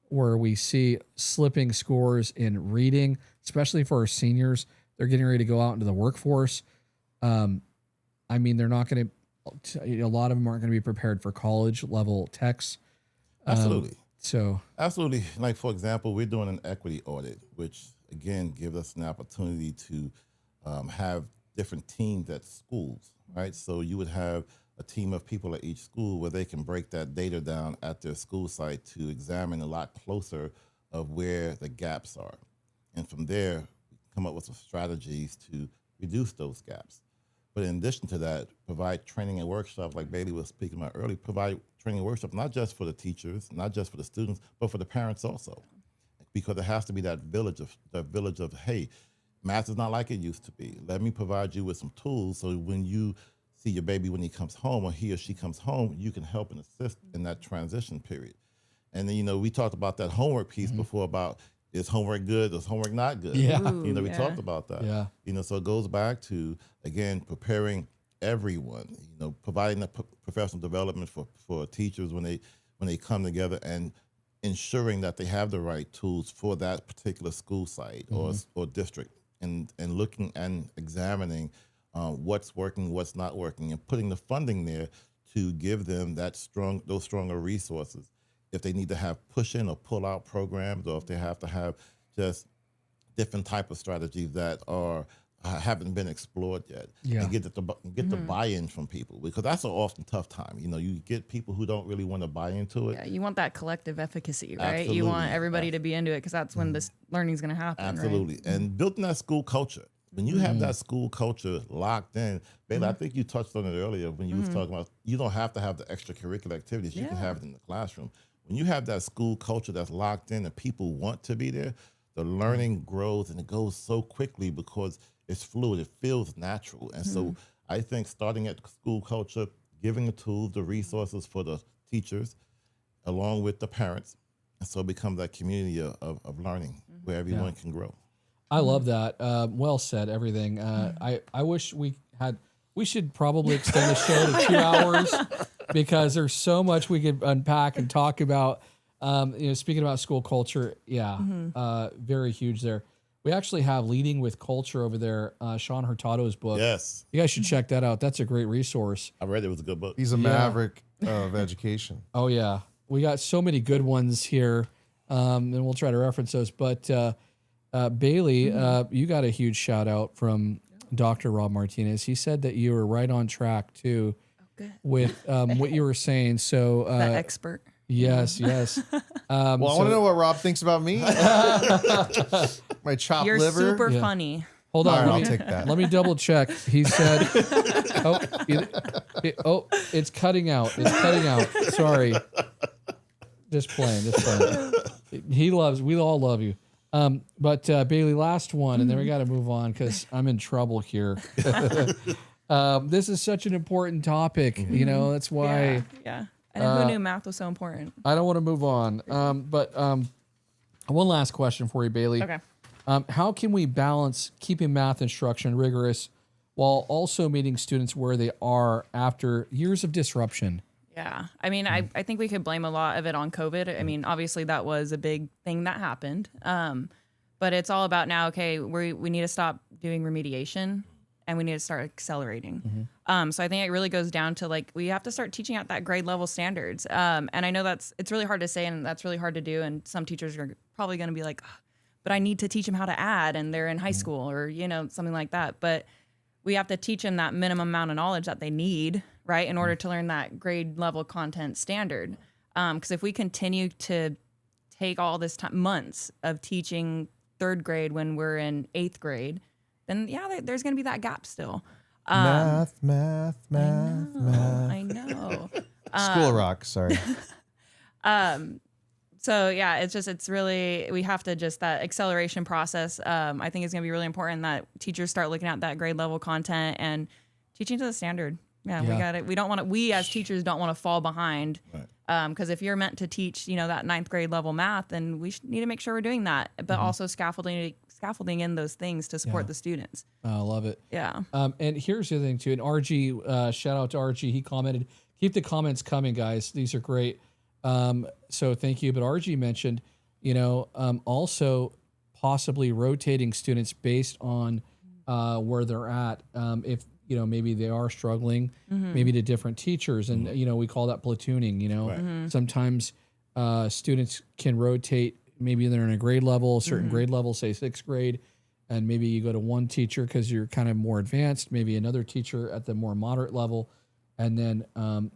where we see slipping scores in reading, especially for our seniors? They're getting ready to go out into the workforce. They're not going to, a lot of them aren't going to be prepared for college level techs. Absolutely. Absolutely. Like, for example, we're doing an equity audit, which again gives us an opportunity to have different teams at schools, right? So you would have a team of people at each school where they can break that data down at their school site to examine a lot closer of where the gaps are. And from there, come up with some strategies to reduce those gaps. But in addition to that, provide training and workshops, like Bailey was speaking about earlier, provide training and workshops, not just for the teachers, not just for the students, but for the parents also. Because it has to be that village of, hey, math is not like it used to be. Let me provide you with some tools so when you see your baby when he comes home or he or she comes home, you can help and assist in that transition period. And then, we talked about that homework piece before about, is homework good? Is homework not good? Yeah. Ooh, We talked about that. Yeah. So it goes back to, again, preparing everyone, providing the professional development for teachers when they come together, and ensuring that they have the right tools for that particular school site or district, and looking and examining what's working, what's not working, and putting the funding there to give them those stronger resources. If they need to have push-in or pull-out programs, or if they have to have just different type of strategies that haven't been explored yet, and get the buy-in from people, because that's an often tough time. You get people who don't really want to buy into it. Yeah, you want that collective efficacy, right? Absolutely. You want everybody to be into it, because that's when this learning is going to happen. Absolutely. Right? And building that school culture. When you have that school culture locked in, Bailey, I think you touched on it earlier when you was talking about, you don't have to have the extracurricular activities. You can have it in the classroom. When you have that school culture that's locked in and people want to be there, the learning grows, and it goes so quickly because it's fluid. It feels natural. And so I think starting at school culture, giving the tools, the resources for the teachers, along with the parents, and so it becomes that community of learning where everyone can grow. I love that. Well said, everything. I wish we should probably extend the show to 2 hours, because there's so much we could unpack and talk about. Speaking about school culture, very huge there. We actually have Leading with Culture over there, Sean Hurtado's book. Yes. You guys should check that out. That's a great resource. I read it. It was a good book. He's a maverick of education. Oh, yeah. We got so many good ones here, and we'll try to reference those. But Bailey, you got a huge shout out from Dr. Rob Martinez. He said that you were right on track, too, with what you were saying. So The expert. Yes. Well, I want to know what Rob thinks about me. My chopped You're liver. super funny. Hold on. All right, let I'll me, take that. Let me double check. He said, it's cutting out. It's cutting out. Sorry. Just playing. We all love you. But Bailey, last one, and then we got to move on because I'm in trouble here. This is such an important topic. That's why Yeah. And who knew math was so important? I don't want to move on. But one last question for you, Bailey. Okay. How can we balance keeping math instruction rigorous while also meeting students where they are after years of disruption? Yeah. I mean, I think we could blame a lot of it on COVID. I mean, obviously that was a big thing that happened. But it's all about now, okay, we need to stop doing remediation and we need to start accelerating. So I think it really goes down to like, we have to start teaching at that grade level standards. And I know it's really hard to say and that's really hard to do. And some teachers are probably going to be like, but I need to teach them how to add and they're in high school or, you know, something like that. But we have to teach them that minimum amount of knowledge that they need, right, in order to learn that grade level content standard. Because if we continue to take all this time, months of teaching third grade when we're in eighth grade, then there's going to be that gap still. Math. I know. School of Rock, sorry. So yeah, it's really, we have to just that acceleration process. I think it's going to be really important that teachers start looking at that grade level content and teaching to the standard. Yeah. We got it. We don't want to, we as teachers don't want to fall behind. Right. Because if you're meant to teach, you know, that ninth grade level math, then we need to make sure we're doing that, but also scaffolding in those things to support the students. I love it. Yeah. And here's the other thing too. And RG, shout out to RG. He commented, keep the comments coming, guys. These are great. So thank you. But RG mentioned, you know, also possibly rotating students based on where they're at. If, you know, maybe they are struggling, maybe to different teachers. And, you know, we call that platooning, you know, sometimes students can rotate. Maybe they're in a grade level, certain grade level, say sixth grade, and maybe you go to one teacher because you're kind of more advanced, maybe another teacher at the more moderate level. And then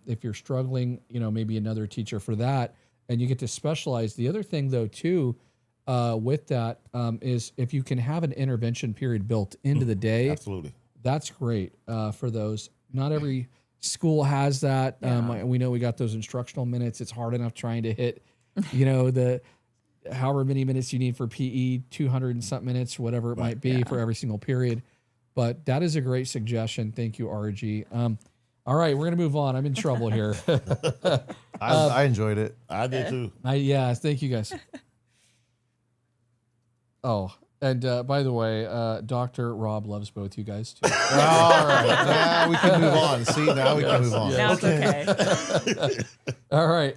if you're struggling, you know, maybe another teacher for that, and you get to specialize. The other thing though, too, with that is if you can have an intervention period built into the day, Absolutely. that's great for those. Not every school has that. We know we got those instructional minutes. It's hard enough trying to hit, you know, the however many minutes you need for PE, 200 and something minutes, whatever it might be for every single period. But that is a great suggestion. Thank you, RG. All right, we're going to move on. I'm in trouble here. I enjoyed it. I did too. Yeah, thank you guys. Oh, and by the way, Dr. Rob loves both you guys too. All right. Now we can move on. See, now we can move on. Now it's okay. All right.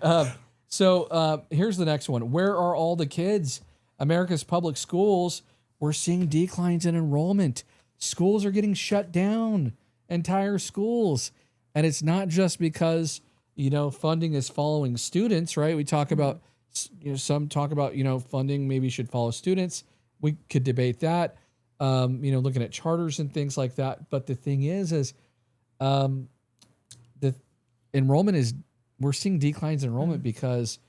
So here's the next one. Where are all the kids? America's public schools, we're seeing declines in enrollment. Schools are getting shut down, entire schools. And it's not just because, you know, funding is following students, right? We talk about, you know, some talk about, you know, funding maybe should follow students. We could debate that, you know, looking at charters and things like that. But the thing is the enrollment is, we're seeing declines in enrollment because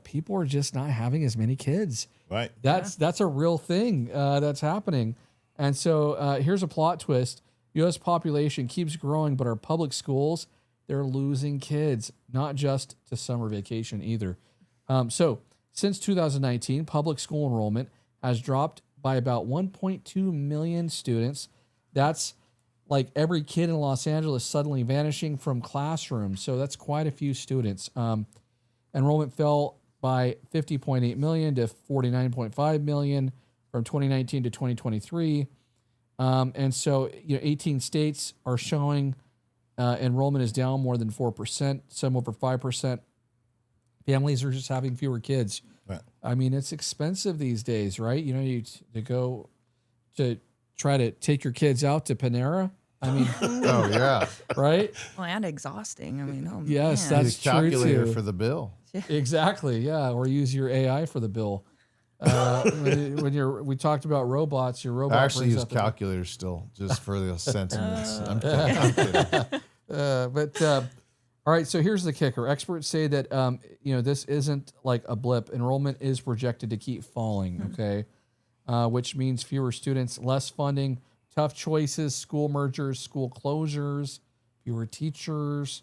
people are just not having as many kids. Right. That's a real thing that's happening. And so here's a plot twist. U.S. population keeps growing, but our public schools, they're losing kids, not just to summer vacation either. So since 2019, public school enrollment has dropped by about 1.2 million students. That's like every kid in Los Angeles suddenly vanishing from classrooms. So that's quite a few students. Enrollment fell by 50.8 million to 49.5 million from 2019 to 2023. And so, you know, 18 states are showing enrollment is down more than 4%, some over 5%. Families are just having fewer kids. Right. I mean, it's expensive these days, right? You know, you to go to try to take your kids out to Panera. I mean, Oh, yeah. right? Well, and exhausting. I mean, oh, Yes, man. that's Need a calculator true too. for the bill. Exactly. Yeah. Or use your AI for the bill. We talked about robots, your robot I actually brings use up the- calculators still, just for the sentiments. I'm kidding. All right, so here's the kicker. Experts say that you know, this isn't like a blip. Enrollment is projected to keep falling, okay? Which means fewer students, less funding, tough choices, school mergers, school closures, fewer teachers.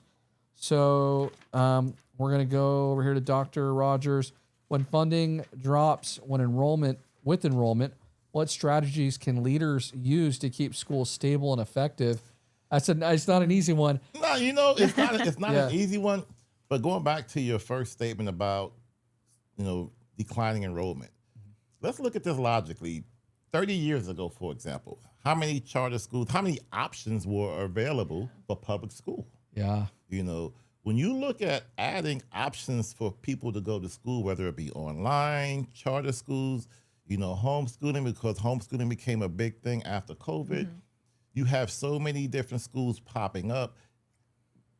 So we're going to go over here to Dr. Rogers. When funding drops, with enrollment, what strategies can leaders use to keep schools stable and effective? It's not an easy one. No, you know, it's not Yeah. an easy one. But going back to your first statement about, you know, declining enrollment, let's look at this logically. 30 years ago, for example, how many charter schools, how many options were available for public school? Yeah. You know, when you look at adding options for people to go to school, whether it be online, charter schools, Homeschooling, because homeschooling became a big thing after COVID. You have so many different schools popping up.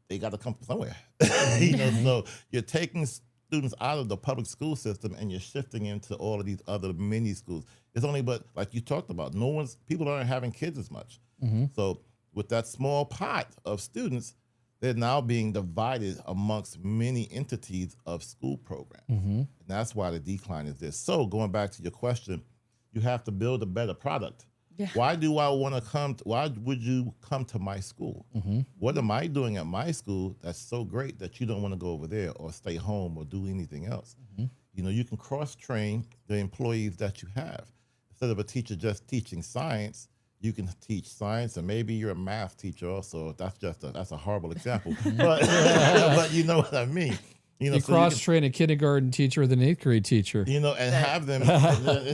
They got to come from somewhere. So you're taking students out of the public school system and you're shifting into all of these other mini schools. It's only, but like you talked about, people aren't having kids as much. So with that small pot of students, they're now being divided amongst many entities of school programs. And that's why the decline is this. So going back to your question, you have to build a better product. Yeah. Why would you come to my school? What am I doing at my school that's so great that you don't want to go over there or stay home or do anything else? You can cross-train the employees that you have. Instead of a teacher just teaching science, you can teach science, and maybe you're a math teacher also. That's a horrible example, but you know what I mean. You cross-train a kindergarten teacher with an 8th grade teacher. And have them.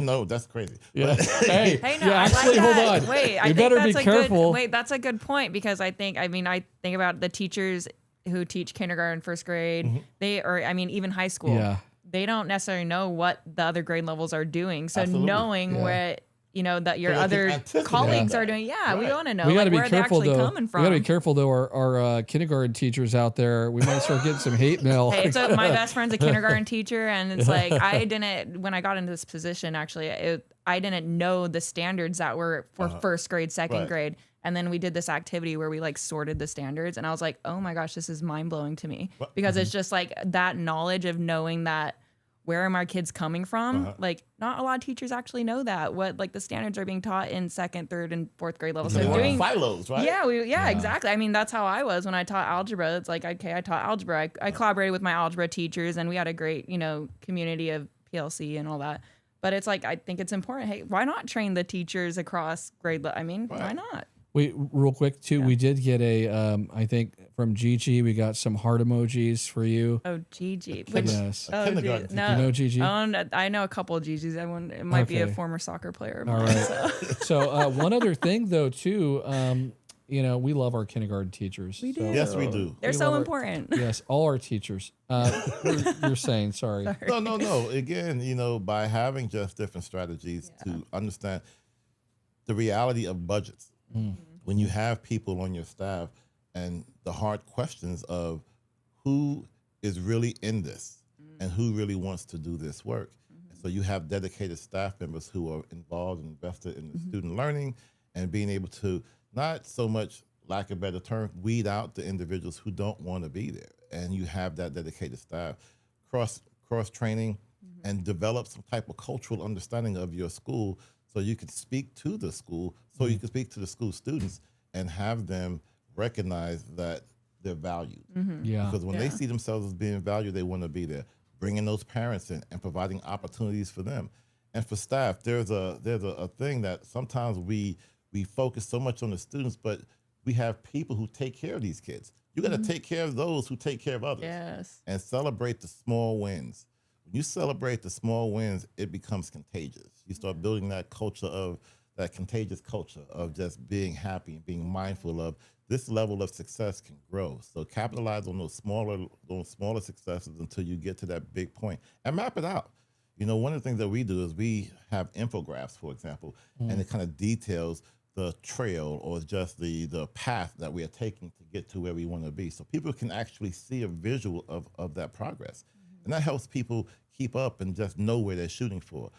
No, that's crazy. Yeah. But, Hey, no, yeah, I actually, like that. hold on. Wait, I you think better that's be a careful. Good, wait, that's a good point, because I think about the teachers who teach kindergarten, 1st grade, even high school. Yeah. They don't necessarily know what the other grade levels are doing. So Absolutely. knowing what that your So they can other anticipate colleagues that. are doing, we Right. want to know We got to be where careful they're actually though. coming We from. got to be careful though. Our kindergarten teachers out there, we might start getting some hate mail. Hey, so my best friend's a kindergarten teacher, and it's like when I got into this position, actually, I didn't know the standards that were for 1st grade, 2nd Right. grade. And then we did this activity where we sorted the standards, and I was like, oh my gosh, this is mind blowing to me, because it's just that knowledge of knowing that where are my kids coming from? Not a lot of teachers actually know that, what the standards are being taught in 2nd, 3rd, and 4th grade levels. So doing silos, right? Yeah, exactly. I mean, that's how I was when I taught algebra. It's like, okay, I taught algebra. I collaborated with my algebra teachers, and we had a great, community of PLC and all that. But it's I think it's important. Hey, why not train the teachers across grade? Why not? Wait, real quick too. We did get I think from Gigi, we got some heart emojis for you. Oh, Gigi. Yes. Oh, kindergarten geez. No. You know Gigi? I know a couple of Gigi's. It might be a Okay. former soccer player. Of All mine, right. so. So one other thing though too, we love our kindergarten teachers. We do. So, Yes, we do. They're We so love our- important. yes, all our teachers. You're saying, sorry. No. Again, by having just different strategies to understand the reality of budgets. When you have people on your staff and the hard questions of who is really in this and who really wants to do this work. So you have dedicated staff members who are involved and invested in the student learning and being able to not so much, lack of a better term, weed out the individuals who don't want to be there. And you have that dedicated staff cross training and develop some type of cultural understanding of your school, so you can speak to the school, so you can speak to the school students and have them recognize that they're valued. Yeah. Because when they see themselves as being valued, they want to be there. Bringing those parents in and providing opportunities for them. And for staff, there's a thing that sometimes we focus so much on the students, but we have people who take care of these kids. You got to take care of those who take care of others. Yes. And celebrate the small wins. When you celebrate the small wins, it becomes contagious. You start building that culture of that contagious culture of just being happy and being mindful of this level of success can grow. So capitalize on those smaller successes until you get to that big point and map it out. One of the things that we do is we have infographics, for example, and it kind of details the trail or just the path that we are taking to get to where we want to be. So people can actually see a visual of that progress. And that helps people keep up and just know where they're shooting for.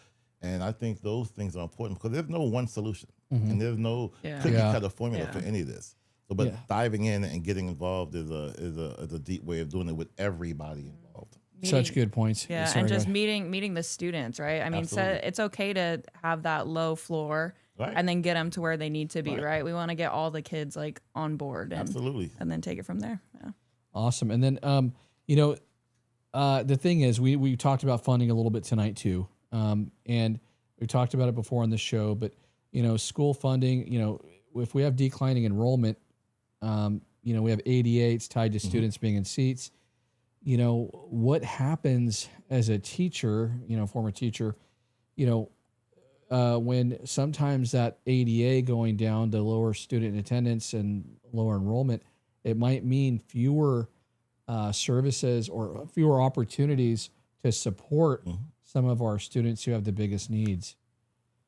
And I think those things are important because there's no one solution and there's no cookie cutter formula for any of this. So, but diving in and getting involved is a deep way of doing it with everybody involved. Such good points. Yeah, Sorry, and just go ahead. meeting the students, right? I mean, so Absolutely. it's okay to have that low floor Right. and then get them to where they need to be, Right. right? We want to get all the kids on board and Absolutely. and then take it from there. Yeah. Awesome. And then, the thing is, we talked about funding a little bit tonight too. And we talked about it before on the show, but, school funding, if we have declining enrollment, we have ADAs tied to students being in seats. What happens as a teacher, former teacher, when sometimes that ADA going down to lower student attendance and lower enrollment, it might mean fewer services or fewer opportunities to support some of our students who have the biggest needs.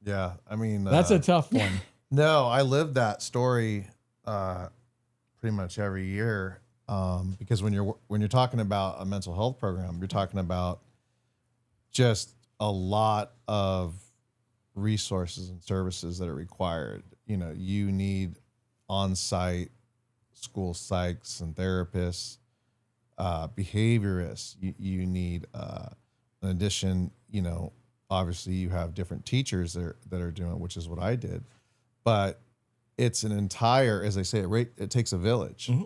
Yeah, I mean, That's a tough one. no, I lived that story pretty much every year because when you're talking about a mental health program, you're talking about just a lot of resources and services that are required. You know, you need on-site school psychs and therapists, behaviorists. You need, in addition, you know, obviously you have different teachers that are doing it, which is what I did, but it's an entire, as I say, it takes a village. Mm-hmm.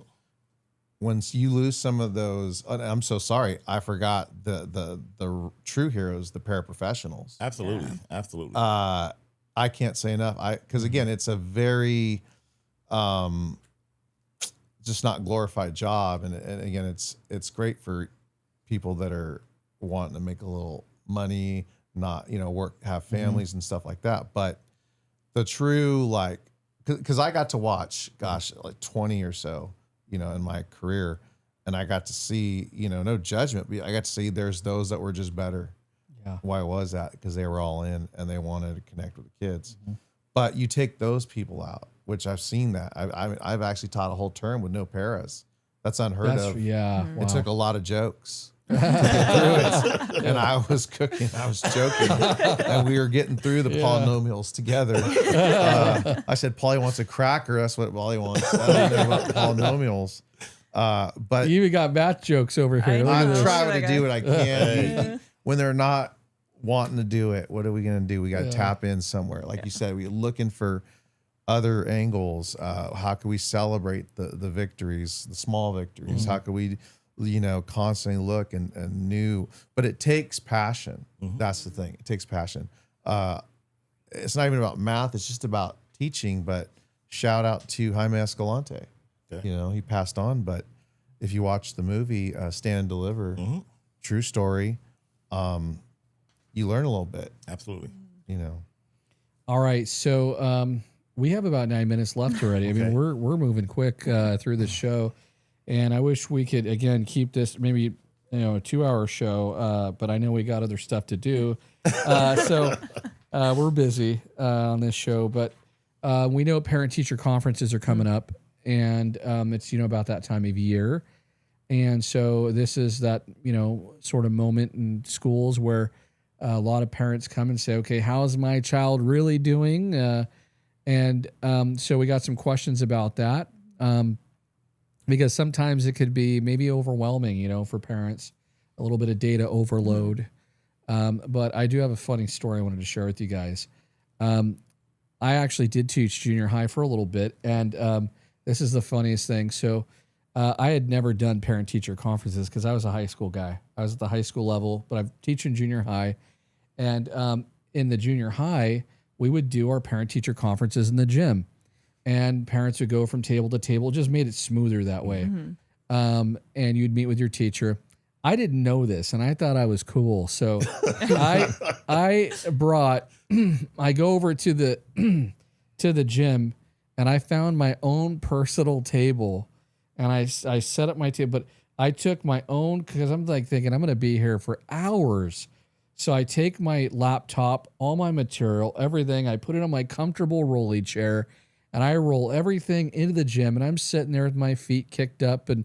Once you lose some of those, I'm so sorry, I forgot the true heroes, the paraprofessionals. Absolutely. Absolutely. I can't say enough. Because again, it's a very, just not glorified job, and again, it's great for people that are wanting to make a little money, not have families and stuff like that. But the true, like, because I got to watch, gosh, like 20 or so, in my career, and I got to see, no judgment, but I got to see there's those that were just better. Yeah. Why was that? Because they were all in and they wanted to connect with the kids. But you take those people out, which I've seen that. I've actually taught a whole term with no paras. That's unheard of. Yeah. It took a lot of jokes to get through it. And I was cooking, I was joking, and we were getting through the polynomials together. I said, Paulie wants a cracker. That's what Paulie wants. I don't know about polynomials. But You even got math jokes over here. Look at I'm this. trying to do what I can. When they're not wanting to do it, what are we going to do? We got to tap in somewhere. Like you said, we're looking for other angles. How can we celebrate the victories, the small victories? How can we, constantly look and new, but it takes passion. That's the thing. It takes passion. It's not even about math. It's just about teaching, but shout out to Jaime Escalante. Okay. He passed on, but if you watch the movie, Stand and Deliver, true story, you learn a little bit, Absolutely. All right. So we have about 9 minutes left already. I mean, we're moving quick through this show, and I wish we could, again, keep this maybe, a 2-hour show, but I know we got other stuff to do. So we're busy on this show, but we know parent-teacher conferences are coming up, and it's, about that time of year. And so this is that, sort of moment in schools where a lot of parents come and say, okay, how's my child really doing? So we got some questions about that. Because sometimes it could be maybe overwhelming, for parents, a little bit of data overload. But I do have a funny story I wanted to share with you guys. I actually did teach junior high for a little bit, and this is the funniest thing. So I had never done parent-teacher conferences because I was a high school guy. I was at the high school level, but I'm teaching junior high. And in the junior high, we would do our parent-teacher conferences in the gym. And parents would go from table to table. It just made it smoother that way. And you'd meet with your teacher. I didn't know this, and I thought I was cool. So I go over to the gym, and I found my own personal table, and I set up my table. But I took my own, because I'm like thinking I'm going to be here for hours. So I take my laptop, all my material, everything. I put it on my comfortable rolly chair, and I roll everything into the gym, and I'm sitting there with my feet kicked up. And,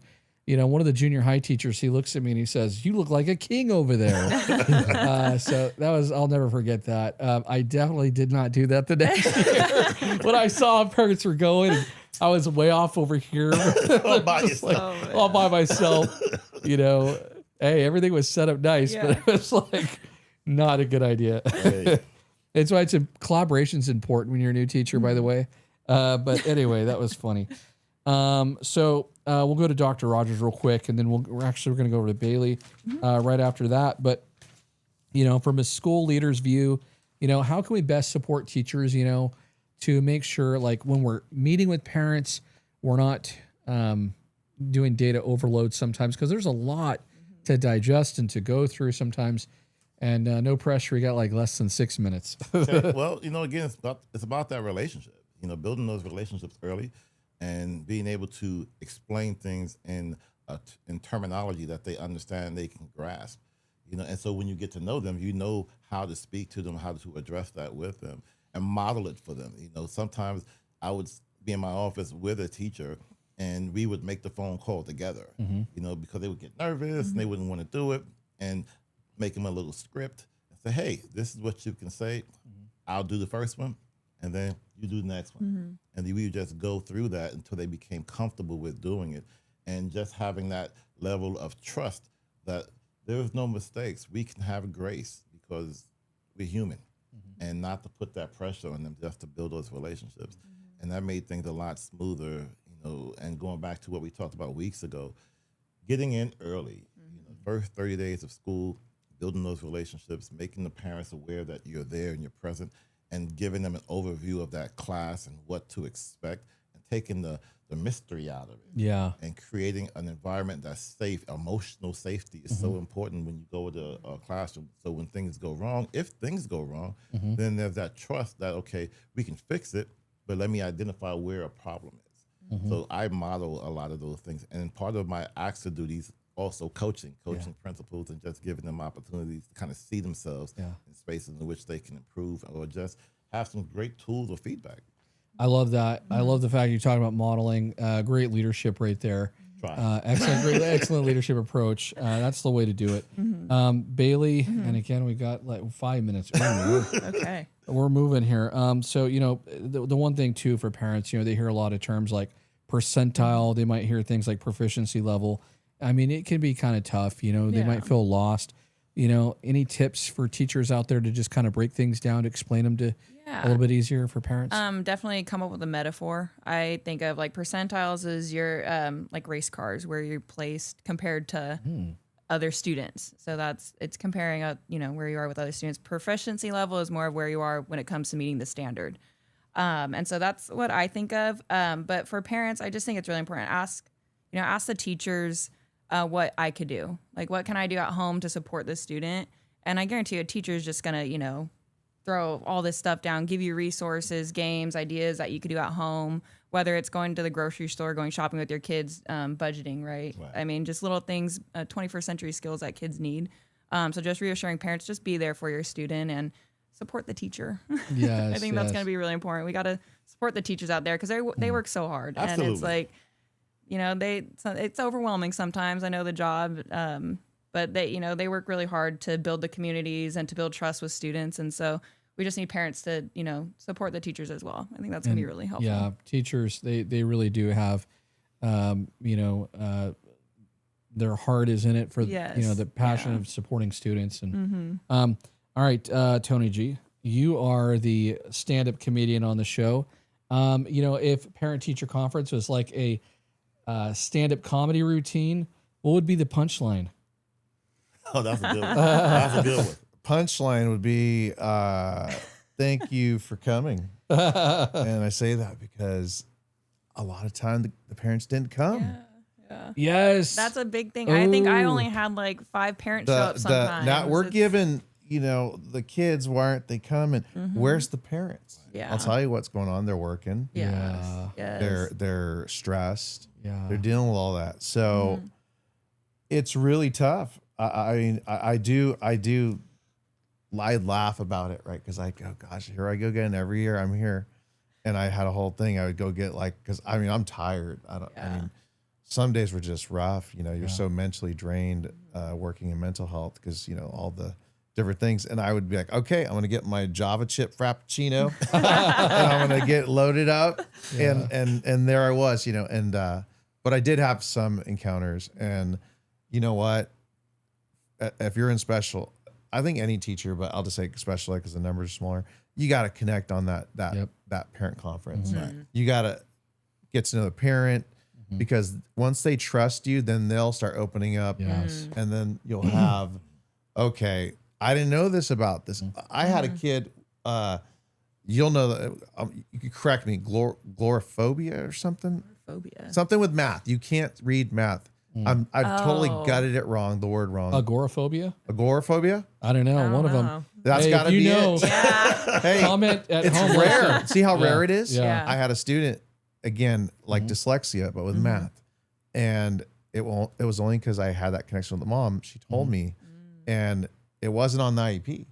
one of the junior high teachers, he looks at me and he says, "You look like a king over there." So that was, I'll never forget that. I definitely did not do that the next year. When I saw parents were going, I was way off over here. All by yourself. All by myself. Hey, everything was set up nice, but it was like not a good idea. Hey. That's why collaboration's important when you're a new teacher, by the way. But anyway, that was funny. So we'll go to Dr. Rogers real quick, and then we're going to go over to Bailey right after that. But, from a school leader's view, how can we best support teachers, to make sure, like, when we're meeting with parents, we're not doing data overload sometimes, because there's a lot to digest and to go through sometimes. And no pressure, we got like less than 6 minutes. Okay. Well, again, it's about that relationship, building those relationships early and being able to explain things in terminology that they understand, they can grasp, and so when you get to know them, how to speak to them, how to address that with them. and model it for them. You know, sometimes I would be in my office with a teacher, and we would make the phone call together. You know, because they would get nervous and they wouldn't want to do it, and make them a little script and say, "Hey, this is what you can say. I'll do the first one, and then you do the next one." And we would just go through that until they became comfortable with doing it, and just having that level of trust that there is no mistakes. We can have grace because we're human, and not to put that pressure on them, just to build those relationships. And that made things a lot smoother, you know. And going back to what we talked about weeks ago, getting in early, you know, first 30 days of school, building those relationships, making the parents aware that you're there and you're present, and giving them an overview of that class and what to expect, and taking the mystery out of it. Yeah. And creating an environment that's safe. Emotional safety is so important when you go to a classroom. So when things go wrong, if things go wrong, then there's that trust that, okay, we can fix it, but let me identify where a problem is. So I model a lot of those things. And part of my AXA duties, also coaching principals, and just giving them opportunities to kind of see themselves in spaces in which they can improve, or just have some great tools or feedback. I love that. I love the fact you're talking about modeling. Great leadership right there. Excellent leadership approach. That's the way to do it. Bailey, and again, we got like 5 minutes. Okay. We're moving here. So, you know, the one thing too for parents, you know, they hear a lot of terms like percentile. They might hear things like proficiency level. I mean, it can be kind of tough, you know, they might feel lost. You know, any tips for teachers out there to just kind of break things down, to explain them to a little bit easier for parents? Definitely come up with a metaphor. I think of like percentiles as your like race cars, where you're placed compared to other students. So it's comparing you know, where you are with other students. Proficiency level is more of where you are when it comes to meeting the standard. And so that's what I think of. But for parents, I just think it's really important. Ask the teachers what I could do. Like, what can I do at home to support the student? And I guarantee a teacher is just gonna, you know, throw all this stuff down, give you resources, games, ideas that you could do at home, whether it's going to the grocery store, going shopping with your kids, budgeting, right? I mean, just little things, 21st century skills that kids need. So just reassuring parents, just be there for your student and support the teacher. Yes, I think that's going to be really important. We got to support the teachers out there because they work so hard. Absolutely. And it's like, you know, it's overwhelming sometimes. I know the job, but they work really hard to build the communities and to build trust with students. And so we just need parents to, you know, support the teachers as well. I think that's going to be really helpful. Yeah, teachers, they really do have, you know, their heart is in it for, you know, the passion of supporting students. And all right, Tony G, you are the stand-up comedian on the show. You know, if parent-teacher conference was like a stand-up comedy routine, what would be the punchline? Oh, that's a good one. That's a good one. Punchline would be, thank you for coming. And I say that because a lot of time the parents didn't come. Yeah. Yes. That's a big thing. I think I only had like 5 parents show up sometimes. Now we're giving, you know, the kids, why aren't they coming? Where's the parents? Yeah. I'll tell you what's going on. They're working. Yeah. Yes. They're stressed. Yeah. They're dealing with all that. So it's really tough. I mean, I laugh about it, right? Because I go, gosh, here I go again. Every year I'm here. And I had a whole thing. I would go get like, because I mean, I'm tired. I mean, some days were just rough. You know, you're so mentally drained working in mental health because, you know, all the different things. And I would be like, okay, I'm going to get my Java chip Frappuccino and I'm going to get loaded up. And there I was, you know, and, but I did have some encounters. And you know what? If you're in special, I think any teacher, but I'll just say special ed because the numbers are smaller. You got to connect on that parent conference. Right. You got to get to know the parent because once they trust you, then they'll start opening up. Yes. And then you'll have, okay, I didn't know this about this. I had a kid, you'll know that, you could correct me, glorophobia or something. Phobia. Something with math. You can't read math. I've totally gutted it wrong, the word wrong. Agoraphobia? Agoraphobia? I don't know. One of them. That's Hey, got to if you be know, it. Hey, comment at It's home. rare. See how rare it is? Yeah. I had a student, again, like dyslexia, but with math. And it was only because I had that connection with the mom. She told me, and it wasn't on the IEP,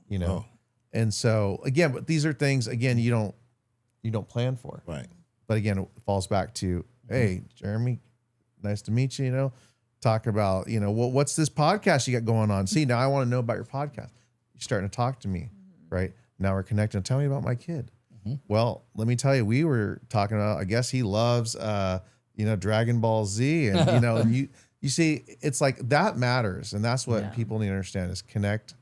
you know. And so again, but these are things again you don't plan for. Right. But again, it falls back to, hey, Jeremy, nice to meet you. Talk about, what's this podcast you got going on? See, now I want to know about your podcast. You're starting to talk to me, right? Now we're connecting. Tell me about my kid. Well, let me tell you, we were talking about, I guess he loves, Dragon Ball Z. And, and you see, it's like that matters. And that's what people need to understand is connect.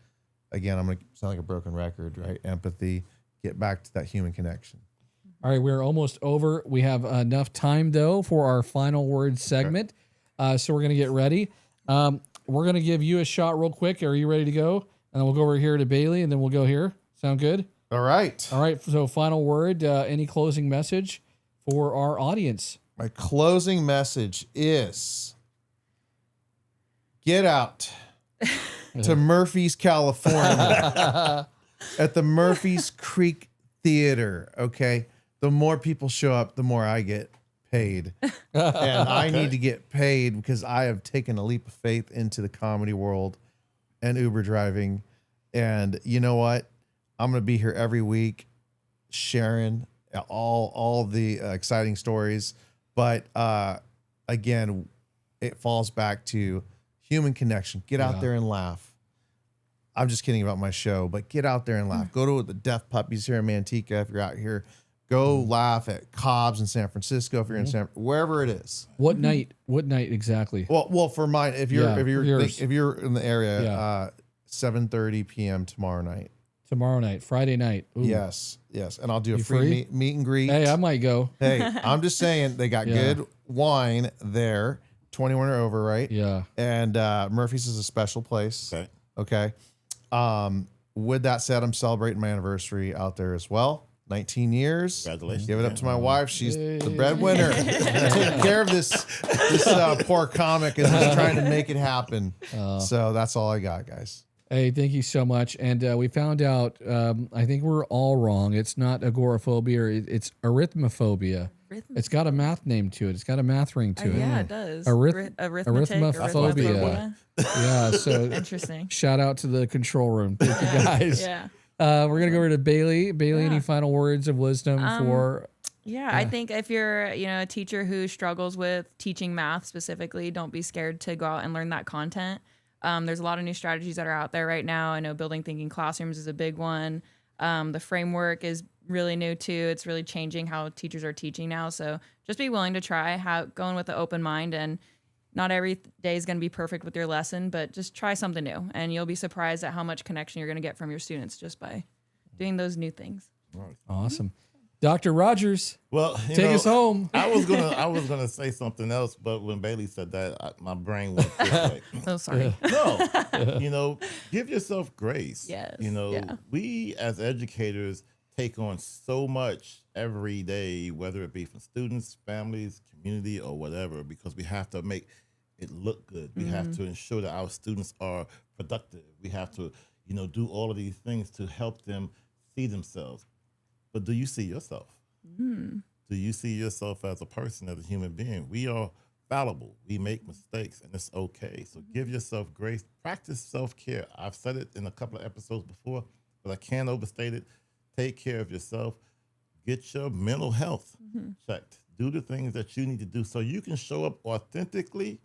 Again, I'm going to sound like a broken record, right? Empathy, get back to that human connection. All right, we're almost over. We have enough time, though, for our final word segment. So we're going to get ready. We're going to give you a shot real quick. Are you ready to go? And then we'll go over here to Bailey, and then we'll go here. Sound good? All right. All right, so final word, any closing message for our audience? My closing message is get out to Murphy's, California at the Murphy's Creek Theater, okay? The more people show up, the more I get paid. And I need to get paid because I have taken a leap of faith into the comedy world and Uber driving. And you know what? I'm going to be here every week sharing all the exciting stories. But again, it falls back to human connection. Get out there and laugh. I'm just kidding about my show, but get out there and laugh. Go to the Deaf Puppies here in Manteca if you're out here. Go laugh at Cobb's in San Francisco if you're in wherever it is. What night? What night exactly? Well, for mine, if you're yours. if you're in the area, 7:30 p.m. tomorrow night. Tomorrow night, Friday night. Ooh. Yes, and I'll do a You free free? meet and greet. Hey, I might go. Hey, I'm just saying they got good wine there, 21 or over, right? Yeah. And Murphy's is a special place. Okay. With that said, I'm celebrating my anniversary out there as well. 19 years. Congratulations. Give it up to my wife. She's the breadwinner. Taking care of this poor comic and just trying to make it happen. So that's all I got, guys. Hey, thank you so much. And we found out, I think we're all wrong. It's not agoraphobia, it's arithmophobia. It's got a math name to it. It's got a math ring to it. Yeah, it does. Arithmophobia. Yeah, so Interesting. shout out to the control room. Thank you guys. Yeah. We're going to go over to Bailey. Bailey, any final words of wisdom for... I think if you're, a teacher who struggles with teaching math specifically, don't be scared to go out and learn that content. There's a lot of new strategies that are out there right now. I know building thinking classrooms is a big one. The framework is really new too. It's really changing how teachers are teaching now. So just be willing to try, go in with an open mind, and not every day is going to be perfect with your lesson, but just try something new, and you'll be surprised at how much connection you're going to get from your students just by doing those new things. Awesome. Dr. Rogers, well, take us home. I was gonna say something else, but when Bailey said that, my brain went this way. Oh, sorry. No, give yourself grace. Yes. We as educators take on so much every day, whether it be from students, families, community, or whatever, because we have to make it look good. We have to ensure that our students are productive. We have to, do all of these things to help them see themselves. But do you see yourself? Do you see yourself as a person, as a human being? We are fallible. We make mistakes, and it's okay. So give yourself grace. Practice self-care. I've said it in a couple of episodes before, but I can't overstate it. Take care of yourself. Get your mental health checked. Do the things that you need to do so you can show up authentically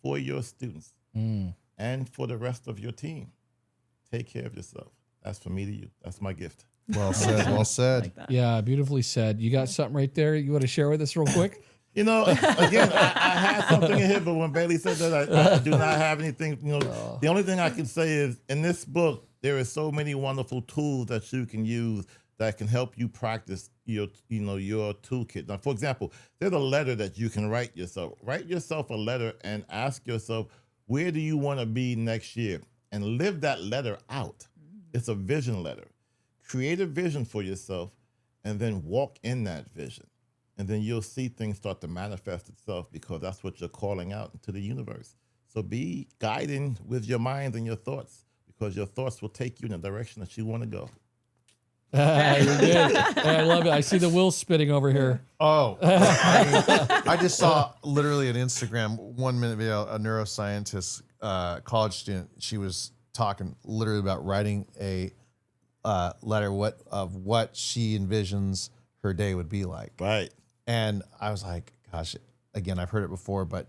for your students and for the rest of your team. Take care of yourself. That's from me to you. That's my gift. Well said. Well said. Like that. Yeah, beautifully said. You got something right there you want to share with us real quick? Again, I had something in here, but when Bailey said that, I do not have anything. The only thing I can say is in this book, there are so many wonderful tools that you can use that can help you practice your toolkit. Now, for example, there's a letter that you can write yourself. Write yourself a letter and ask yourself, where do you want to be next year? And live that letter out. It's a vision letter. Create a vision for yourself and then walk in that vision. And then you'll see things start to manifest itself because that's what you're calling out into the universe. So be guiding with your mind and your thoughts because your thoughts will take you in the direction that you want to go. You're good. I love it. I see the wheels spinning over here. Oh, I just saw literally an Instagram 1 minute video, a neuroscientist, college student. She was talking literally about writing a letter what she envisions her day would be like. Right. And I was like, gosh, again, I've heard it before, but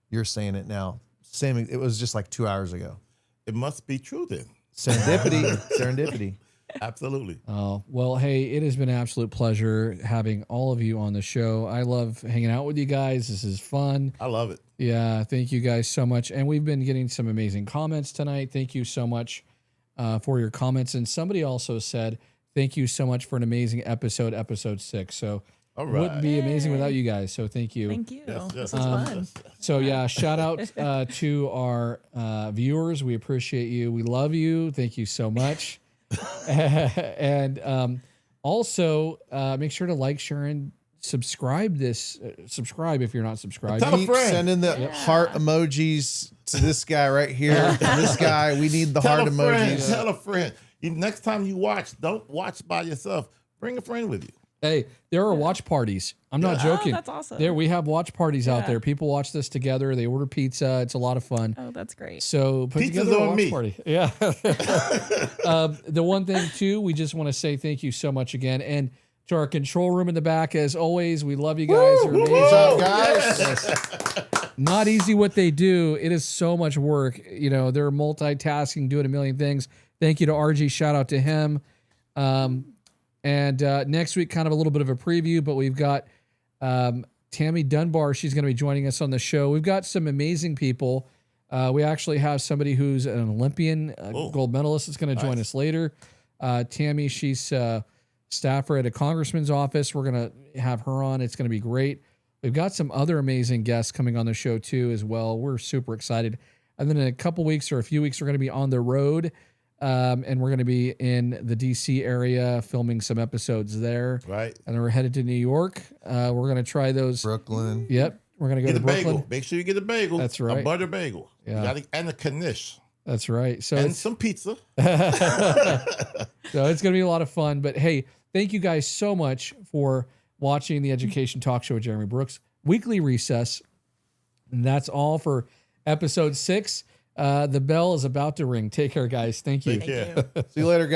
you're saying it now. Same. It was just like 2 hours ago. It must be true then. Serendipity. Absolutely. Oh, well, hey, it has been an absolute pleasure having all of you on the show. I love hanging out with you guys. This is fun. I love it. Yeah, thank you guys so much. And we've been getting some amazing comments tonight. Thank you so much for your comments. And somebody also said, thank you so much for an amazing episode 6. So All it right. wouldn't be amazing without you guys. So thank you. Thank you. Yes, This yes, was yes, fun. yes, yes. So yeah, shout out to our viewers. We appreciate you. We love you. Thank you so much. And also make sure to like, share, and subscribe this. Subscribe if you're not subscribed. Tell a Keep friend. sending the heart emojis to this guy right here. This guy, we need the Tell heart a friend. emojis. Tell a friend. Next time you watch, don't watch by yourself. Bring a friend with you. Hey, there are watch parties. I'm not joking. that's awesome. There we have watch parties out Yeah. there. People watch this together. They order pizza. It's a lot of fun. Oh, that's great. So put Pizza's together a on watch me. party. Yeah. The one thing too, we just want to say thank you so much again, and to our control room in the back, as always, we love you guys. You're amazing. What's up, guys? Yes. Not easy what they do. It is so much work. You know, they're multitasking, doing a million things. Thank you to RG. Shout out to him. And next week, kind of a little bit of a preview, but we've got Tammy Dunbar. She's going to be joining us on the show. We've got some amazing people. We actually have somebody who's an Olympian gold medalist that's going to join us later. Tammy, she's staffer at a congressman's office. We're going to have her on. It's going to be great. We've got some other amazing guests coming on the show too as well. We're super excited. And then in a couple weeks or a few weeks, we're going to be on the road. And we're going to be in the DC area filming some episodes there. Right. And then we're headed to New York. We're going to try those. Brooklyn. Yep. We're going to go Get to a Brooklyn. bagel. Make sure you get a bagel. That's right. A butter bagel. Yeah. And a knish. That's right. So And it's, some pizza. so it's going to be a lot of fun. But hey, thank you guys so much for watching the Education Talk Show with Jeremy Brooks. Weekly recess. And that's all for episode 6. The bell is about to ring. Take care, guys. Thank you. Take care. See you later, guys.